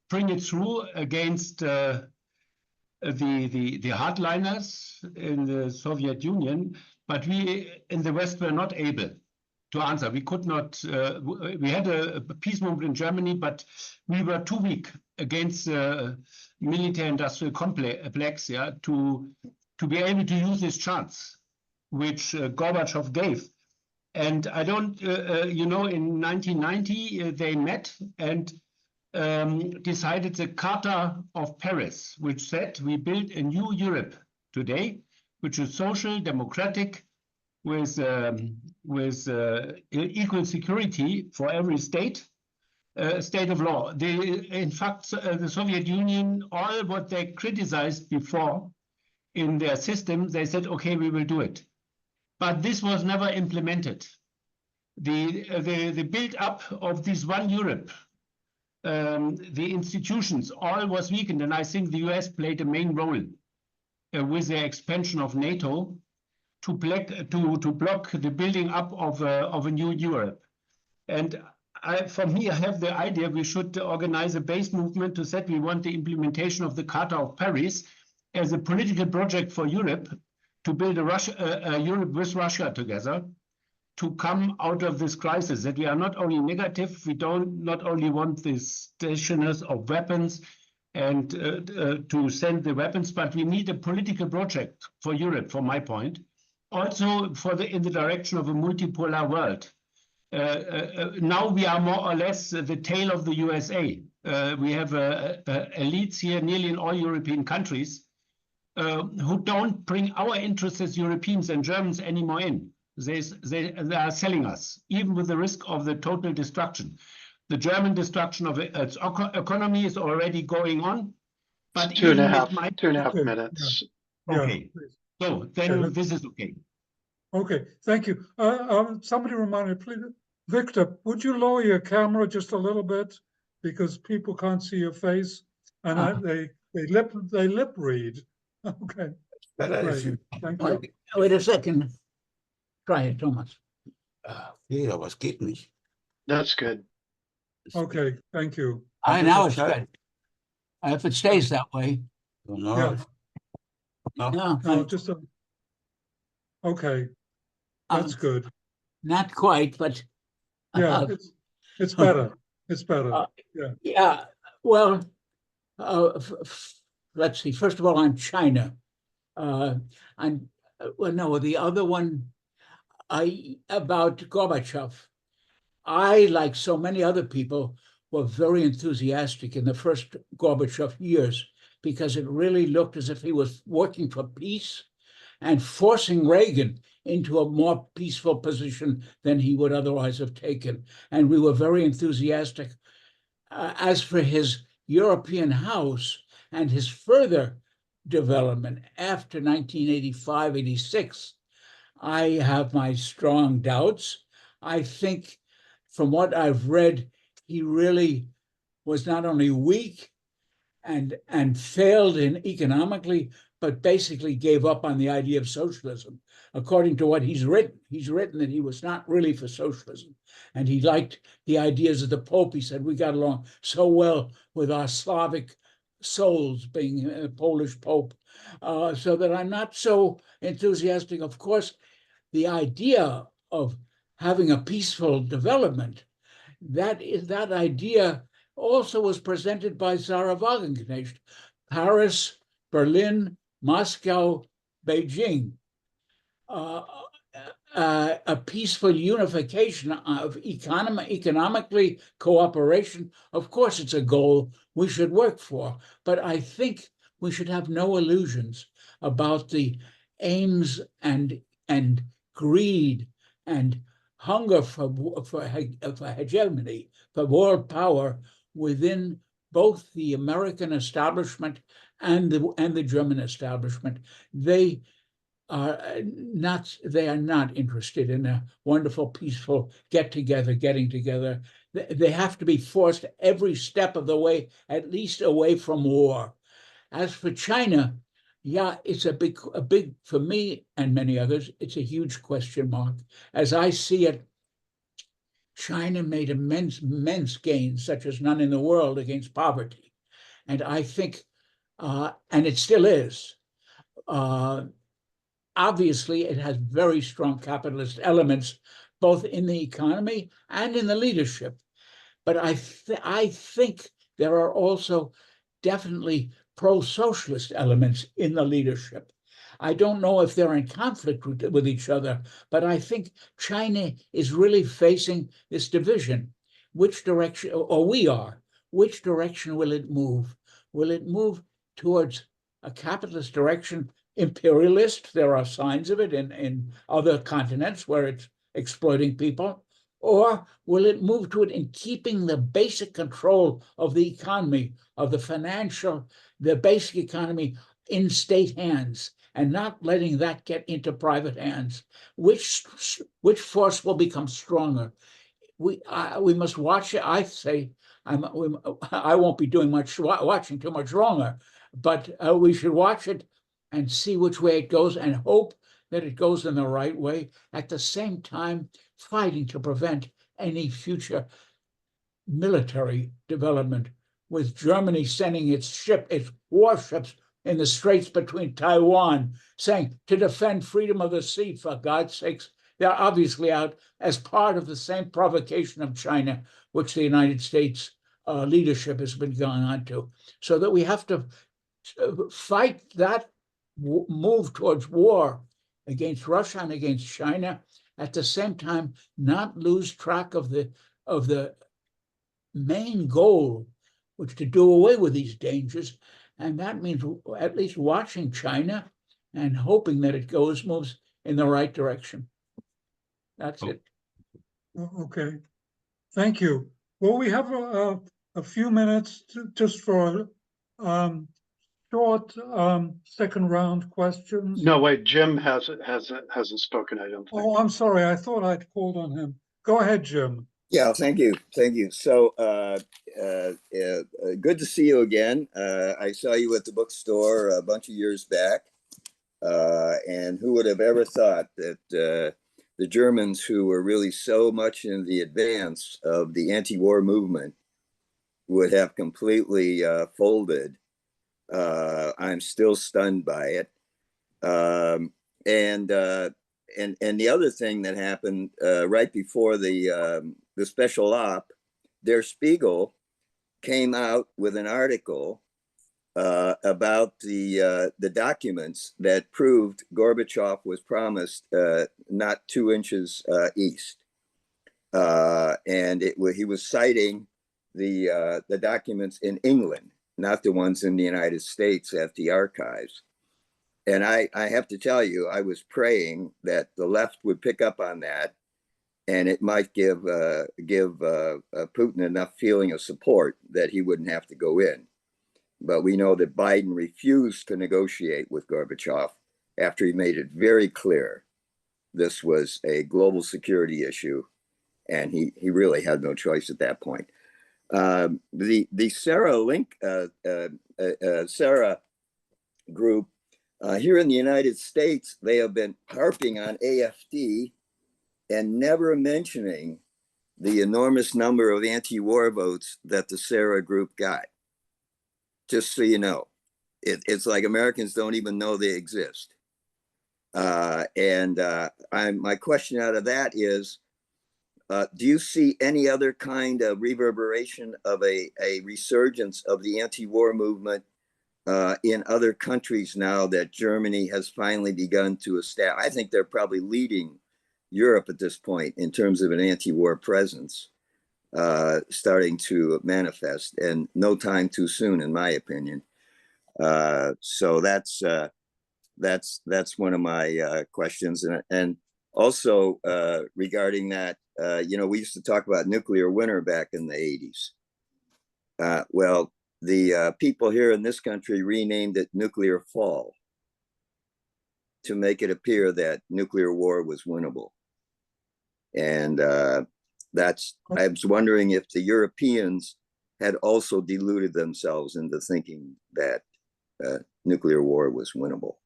bring it through against the hardliners in the Soviet Union, but we in the West were not able to answer. We could not, we had a peace movement in Germany, but we were too weak against the military-industrial complex, yeah, to be able to use this chance, which Gorbachev gave. And I don't, you know, in 1990, they met and decided the Charter of Paris, which said we build a new Europe today, which is social, democratic, with equal security for every state, state of law. In fact, the Soviet Union, all what they criticized before in their system, they said, okay, we will do it. But this was never implemented. The build-up of this one Europe, the institutions, all was weakened, and I think the US played a main role with the expansion of NATO to block the building up of a new Europe. And for me, I have the idea we should organize a base movement to say we want the implementation of the Charter of Paris as a political project for Europe to build a Europe with Russia together to come out of this crisis, that we are not only negative, we don't not only want the stationers of weapons and to send the weapons, but we need a political project for Europe, from my point. Also in the direction of a multipolar world. Now we are more or less the tail of the USA. We have elites here nearly in all European countries who don't bring our interests as Europeans and Germans anymore in. They are selling us, even with the risk of the total destruction. The German destruction of its economy is already going on. But Two and a half Okay, minutes. Yeah, Okay. please. So then this is okay. Okay, thank you. Somebody remind me, please, Victor, would you lower your camera just a little bit? Because people can't see your face and they lip read. Okay, great, thank you. Wait a second. Try it, Thomas. Ja, was geht nicht? That's good. Okay, thank you. Now it's good. If it stays that way. Yeah. No, No, just okay, that's good. Not quite, but Yeah, it's better. It's better. Yeah. yeah. Well, let's see. First of all, on China, well, no, the other one, about Gorbachev. I, like so many other people, were very enthusiastic in the first Gorbachev years because it really looked as if he was working for peace and forcing Reagan into a more peaceful position than he would otherwise have taken. And we were very enthusiastic. As for his European house and his further development after 1985, 86, I have my strong doubts. I think from what I've read, he really was not only weak and failed in economically, but basically gave up on the idea of socialism. According to what he's written that he was not really for socialism. And he liked the ideas of the Pope. He said, we got along so well with our Slavic souls, being a Polish Pope, so that I'm not so enthusiastic. Of course, the idea of having a peaceful development, that idea also was presented by Sarah Wagenknecht. Paris, Berlin, Moscow, Beijing. A peaceful unification of economically cooperation. Of course, it's a goal we should work for, but I think we should have no illusions about the aims and greed and hunger for hegemony, for world power within both the American establishment and the German establishment. They are not interested in a wonderful, peaceful getting together. They have to be forced every step of the way, at least away from war. As for China, yeah, it's a big, for me and many others, it's a huge question mark. As I see it, China made immense gains, such as none in the world, against poverty. And I think, and it still is, obviously, it has very strong capitalist elements, both in the economy and in the leadership. But I think there are also definitely pro-socialist elements in the leadership. I don't know if they're in conflict with each other, but I think China is really facing this division. Which direction, or we are, which direction will it move? Will it move towards a capitalist direction, imperialist? There are signs of it in other continents where it's exploiting people. Or will it move to it in keeping the basic control of the economy, of the basic economy in state hands, and not letting that get into private hands? Which force will become stronger? We must watch it. I say I won't be doing much watching too much longer, but we should watch it and see which way it goes, and hope that it goes in the right way, at the same time fighting to prevent any future military development, with Germany sending its warships in the straits between Taiwan, saying to defend freedom of the sea, for God's sakes. They're obviously out as part of the same provocation of China, which the United States leadership has been going on to. So that we have to fight that move towards war against Russia and against China, at the same time not lose track of the main goal, which to do away with these dangers. And that means at least watching China and hoping that it moves in the right direction. That's it. Okay, thank you. Well, we have a few minutes just for short second round questions. No, wait, Jim hasn't spoken, I don't think. Oh, I'm sorry. I thought I'd called on him. Go ahead, Jim. Yeah, thank you. Thank you. So good to see you again. I saw you at the bookstore a bunch of years back. And who would have ever thought that the Germans, who were really so much in the advance of the anti-war movement, would have completely folded. I'm still stunned by it. And the other thing that happened right before the special op, Der Spiegel came out with an article about the documents that proved Gorbachev was promised not 2 inches east, and he was citing the documents in England, not the ones in the United States at the archives. And I have to tell you, I was praying that the left would pick up on that, and it might give Putin enough feeling of support that he wouldn't have to go in. But we know that Biden refused to negotiate with Gorbachev after he made it very clear this was a global security issue, and he really had no choice at that point. The Sarah group here in the United States, they have been harping on AFD and never mentioning the enormous number of anti-war votes that the Sarah group got. Just so you know, it's like Americans don't even know they exist. My question out of that is, do you see any other kind of reverberation of a resurgence of the anti-war movement in other countries now that Germany has finally begun to establish? I think they're probably leading Europe at this point in terms of an anti-war presence starting to manifest, and no time too soon, in my opinion. So that's one of my questions, and also regarding that, we used to talk about nuclear winter back in the 80s. Well, the people here in this country renamed it nuclear fall to make it appear that nuclear war was winnable. And I was wondering if the Europeans had also deluded themselves into thinking that nuclear war was winnable.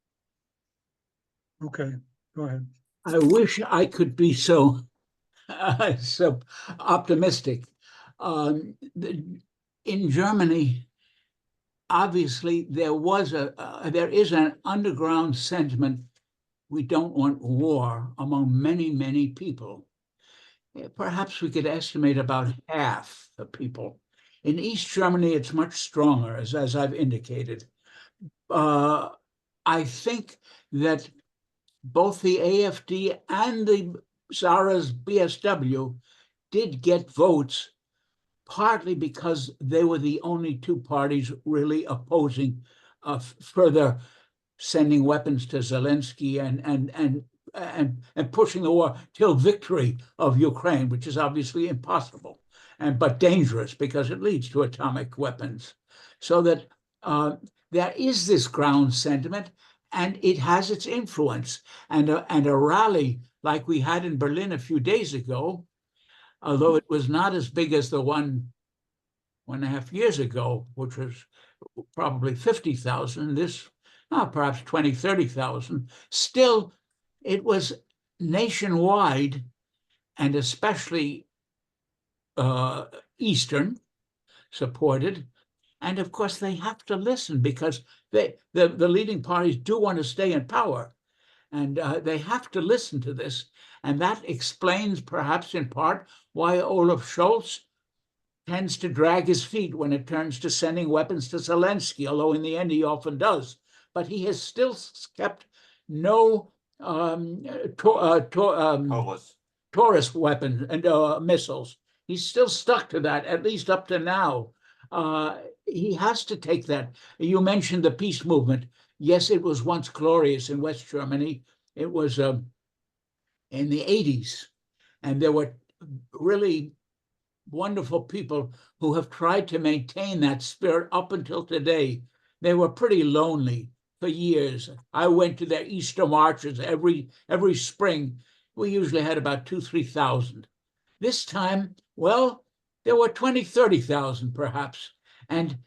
Okay, go ahead. I wish I could be so optimistic. In Germany, obviously, there is an underground sentiment: we don't want war, among many, many people. Perhaps we could estimate about half the people. In East Germany, it's much stronger, as I've indicated. I think that both the AfD and the Zara's BSW did get votes, partly because they were the only two parties really opposing further sending weapons to Zelensky and pushing the war till victory of Ukraine, which is obviously impossible, but dangerous because it leads to atomic weapons. So that there is this ground sentiment, and it has its influence. And a rally like we had in Berlin a few days ago, although it was not as big as the one and a half years ago, which was probably 50,000, this perhaps 20, 30,000, still it was nationwide, and especially Eastern supported. And of course, they have to listen because the leading parties do want to stay in power. And they have to listen to this. And that explains, perhaps in part, why Olaf Scholz tends to drag his feet when it turns to sending weapons to Zelensky, although in the end he often does. But he has still kept no Taurus weapons and missiles. He's still stuck to that, at least up to now. He has to take that. You mentioned the peace movement. Yes, it was once glorious in West Germany. It was in the 80s. And there were really wonderful people who have tried to maintain that spirit up until today. They were pretty lonely for years. I went to their Easter marches every spring. We usually had about 2,000-3,000. This time, well, there were 20,000-30,000 perhaps. And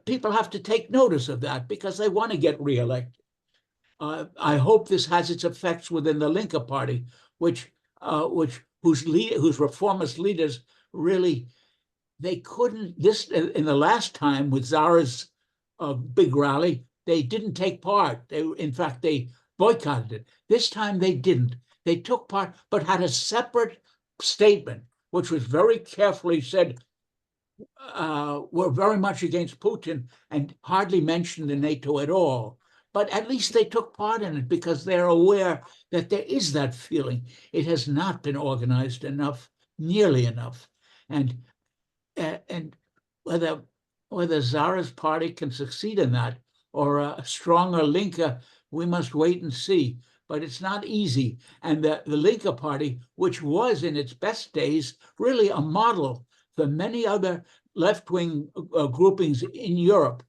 people have to take notice of that because they want to get reelected. I hope this has its effects within the Linke Party, whose reformist leaders really, they couldn't, in the last time with Zara's big rally, they didn't take part. In fact, they boycotted it. This time they didn't. They took part, but had a separate statement, which was very carefully said, were very much against Putin and hardly mentioned the NATO at all. But at least they took part in it because they're aware that there is that feeling. It has not been organized enough, nearly enough. And whether Zara's party can succeed in that or a stronger Linke, we must wait and see. But it's not easy. And the Linke Party, which was in its best days really a model for many other left-wing groupings in Europe,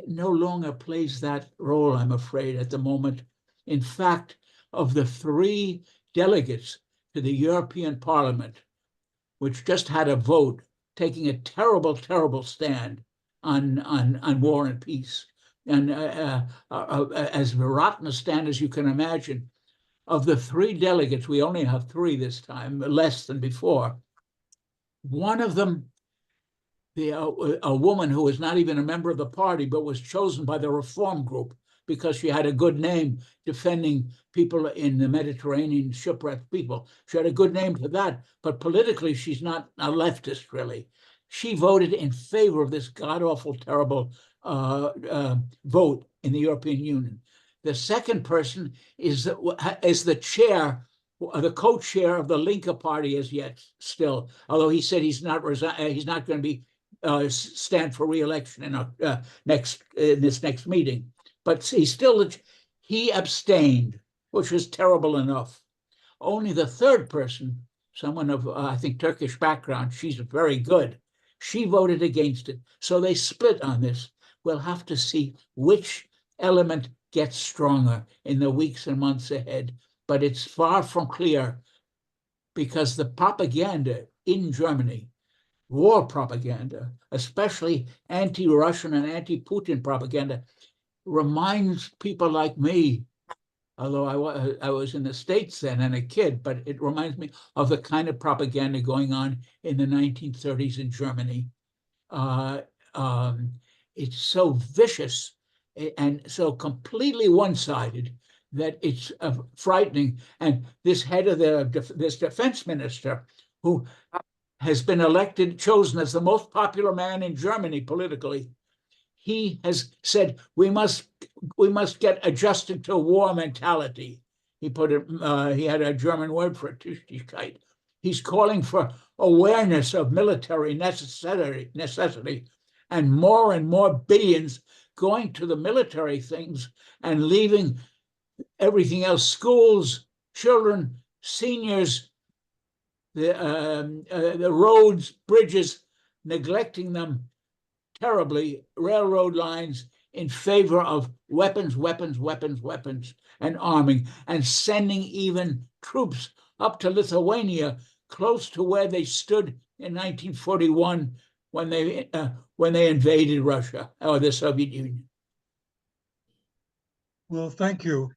no longer plays that role, I'm afraid, at the moment. In fact, of the 3 delegates to the European Parliament, which just had a vote taking a terrible, terrible stand on war and peace, and as rotten a stand as you can imagine, of the 3 delegates, we only have 3 this time, less than before. One of them, a woman who was not even a member of the party, but was chosen by the Reform Group because she had a good name defending people in the Mediterranean, shipwrecked people. She had a good name for that, but politically, she's not a leftist, really. She voted in favor of this god-awful, terrible vote in the European Union. The second person is the chair, the co-chair of the Linke Party as yet still, although he said he's not going to be stand for re-election in this next meeting. But he abstained, which was terrible enough. Only the third person, someone of, I think, Turkish background, she's very good. She voted against it. So they split on this. We'll have to see which element gets stronger in the weeks and months ahead. But it's far from clear because the propaganda in Germany, war propaganda, especially anti-Russian and anti-Putin propaganda, reminds people like me, although I was in the States then and a kid, but it reminds me of the kind of propaganda going on in the 1930s in Germany. It's so vicious and so completely one-sided that it's frightening. And this head of this defense minister, who has been chosen as the most popular man in Germany politically, he has said we must get adjusted to a war mentality. He put it. He had a German word for it. He's calling for awareness of military necessity, and more billions going to the military things and leaving everything else: schools, children, seniors, the roads, bridges, neglecting them terribly, railroad lines, in favor of weapons, and arming, and sending even troops up to Lithuania, close to where they stood in 1941 when they invaded Russia or the Soviet Union. Well, thank you.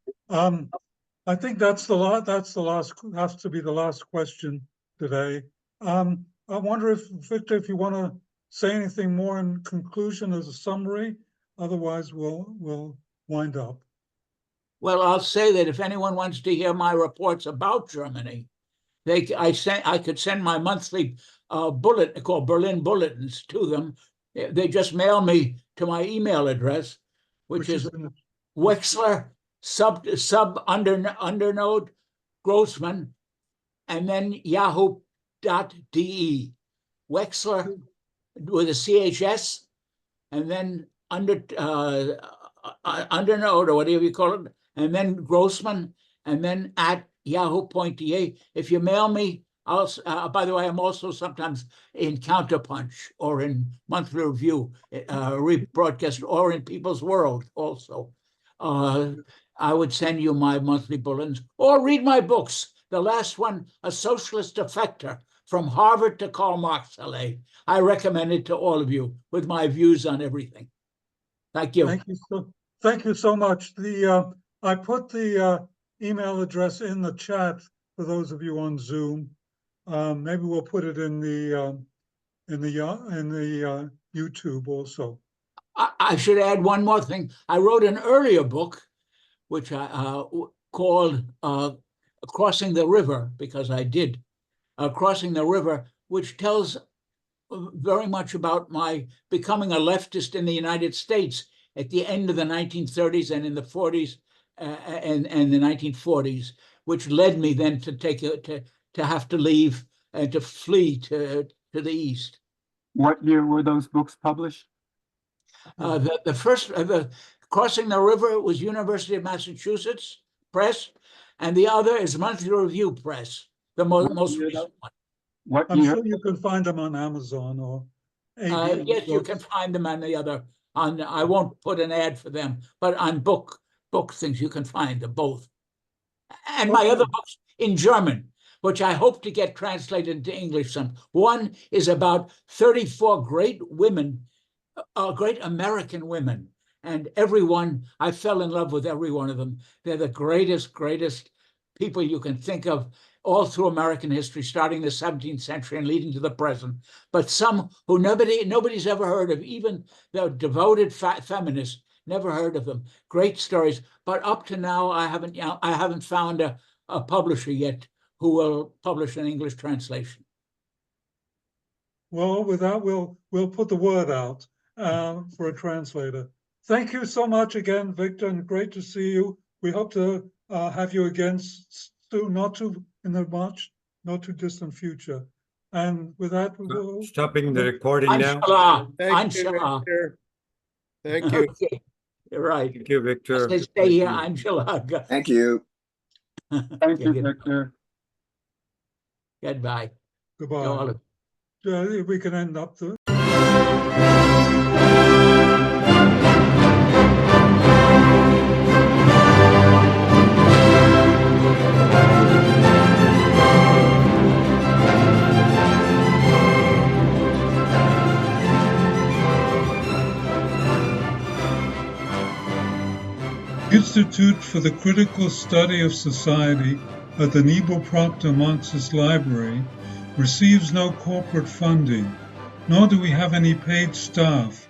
I think that's the last, has to be the last question today. I wonder if, Victor, if you want to say anything more in conclusion as a summary, otherwise we'll wind up. Well, I'll say that if anyone wants to hear my reports about Germany, I could send my monthly bulletin called Berlin Bulletins to them. They just mail me to my email address, which is Wexler undernode Grossman, and then yahoo.de. Wexler with a CHS, and then undernode or whatever you call it, and then Grossman, and then at yahoo.de. If you mail me, by the way, I'm also sometimes in Counterpunch or in Monthly Review, rebroadcast, or in People's World also. I would send you my monthly bulletins, or read my books. The last one, A Socialist Defector, From Harvard to Karl Marx, LA. I recommend it to all of you with my views on everything. Thank you. Thank you so much. I put the email address in the chat for those of you on Zoom. Maybe we'll put it in the YouTube also. I should add one more thing. I wrote an earlier book, which I called Crossing the River, because I did Crossing the River, which tells very much about my becoming a leftist in the United States at the end of the 1930s and in the 40s and the 1940s, which led me then to have to leave and to flee to the East. What year were those books published? The first, Crossing the River, was University of Massachusetts Press, and the other is Monthly Review Press, the most recent one. I'm sure you can find them on Amazon or yes, you can find them on the other. I won't put an ad for them, but on book things you can find them both. And my other books in German, which I hope to get translated into English. One is about 34 great women, great American women, and I fell in love with every one of them. They're the greatest people you can think of all through American history, starting the 17th century and leading to the present. But some who nobody's ever heard of, even the devoted feminists, never heard of them. Great stories. But up to now, I haven't found a publisher yet who will publish an English translation. Well, with that, we'll put the word out for a translator. Thank you so much again, Victor, and great to see you. We hope to have you again soon, not too distant future. And with that, we'll stopping the recording now. Thank you, Victor. Thank you. Okay. You're right. Thank you, Victor. Stay here, Angela. Thank you. Thank you, Victor. Goodbye. Goodbye. We can end up the. Institute for the Critical Study of Society at the Nebel Proctor Marxist Library receives no corporate funding, nor do we have any paid staff.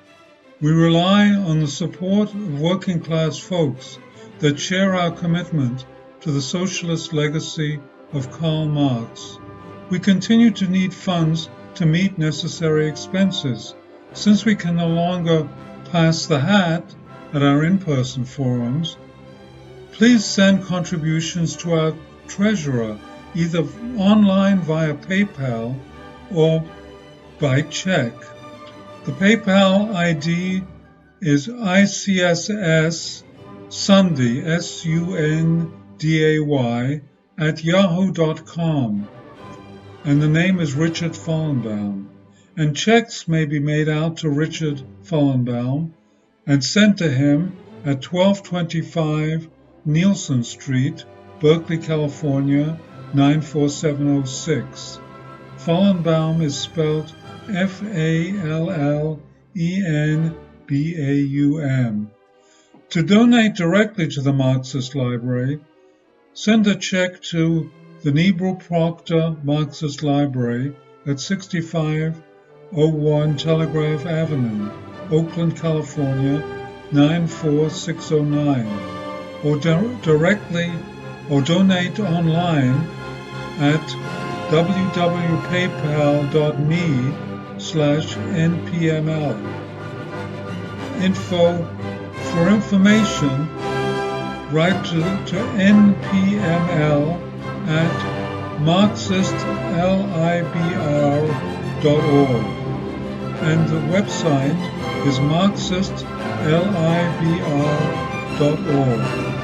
We rely on the support of working class folks that share our commitment to the socialist legacy of Karl Marx. We continue to need funds to meet necessary expenses, since we can no longer pass the hat at our in-person forums. Please send contributions to our treasurer, either online via PayPal or by check. The PayPal ID is ICSS Sunday, SUNDAY, @yahoo.com, and the name is Richard Fallenbaum. And checks may be made out to Richard Fallenbaum and sent to him at 1225 Nielsen Street, Berkeley, California, 94706. Fallenbaum is spelled Fallenbaum. To donate directly to the Marxist Library, Send a check to the Nebel Proctor Marxist Library at 6501 Telegraph Avenue, Oakland, California, 94609, or directly or donate online at www.paypal.me/npml. For information, write to npml at marxistlibr.org, and the website is marxistlibr.org.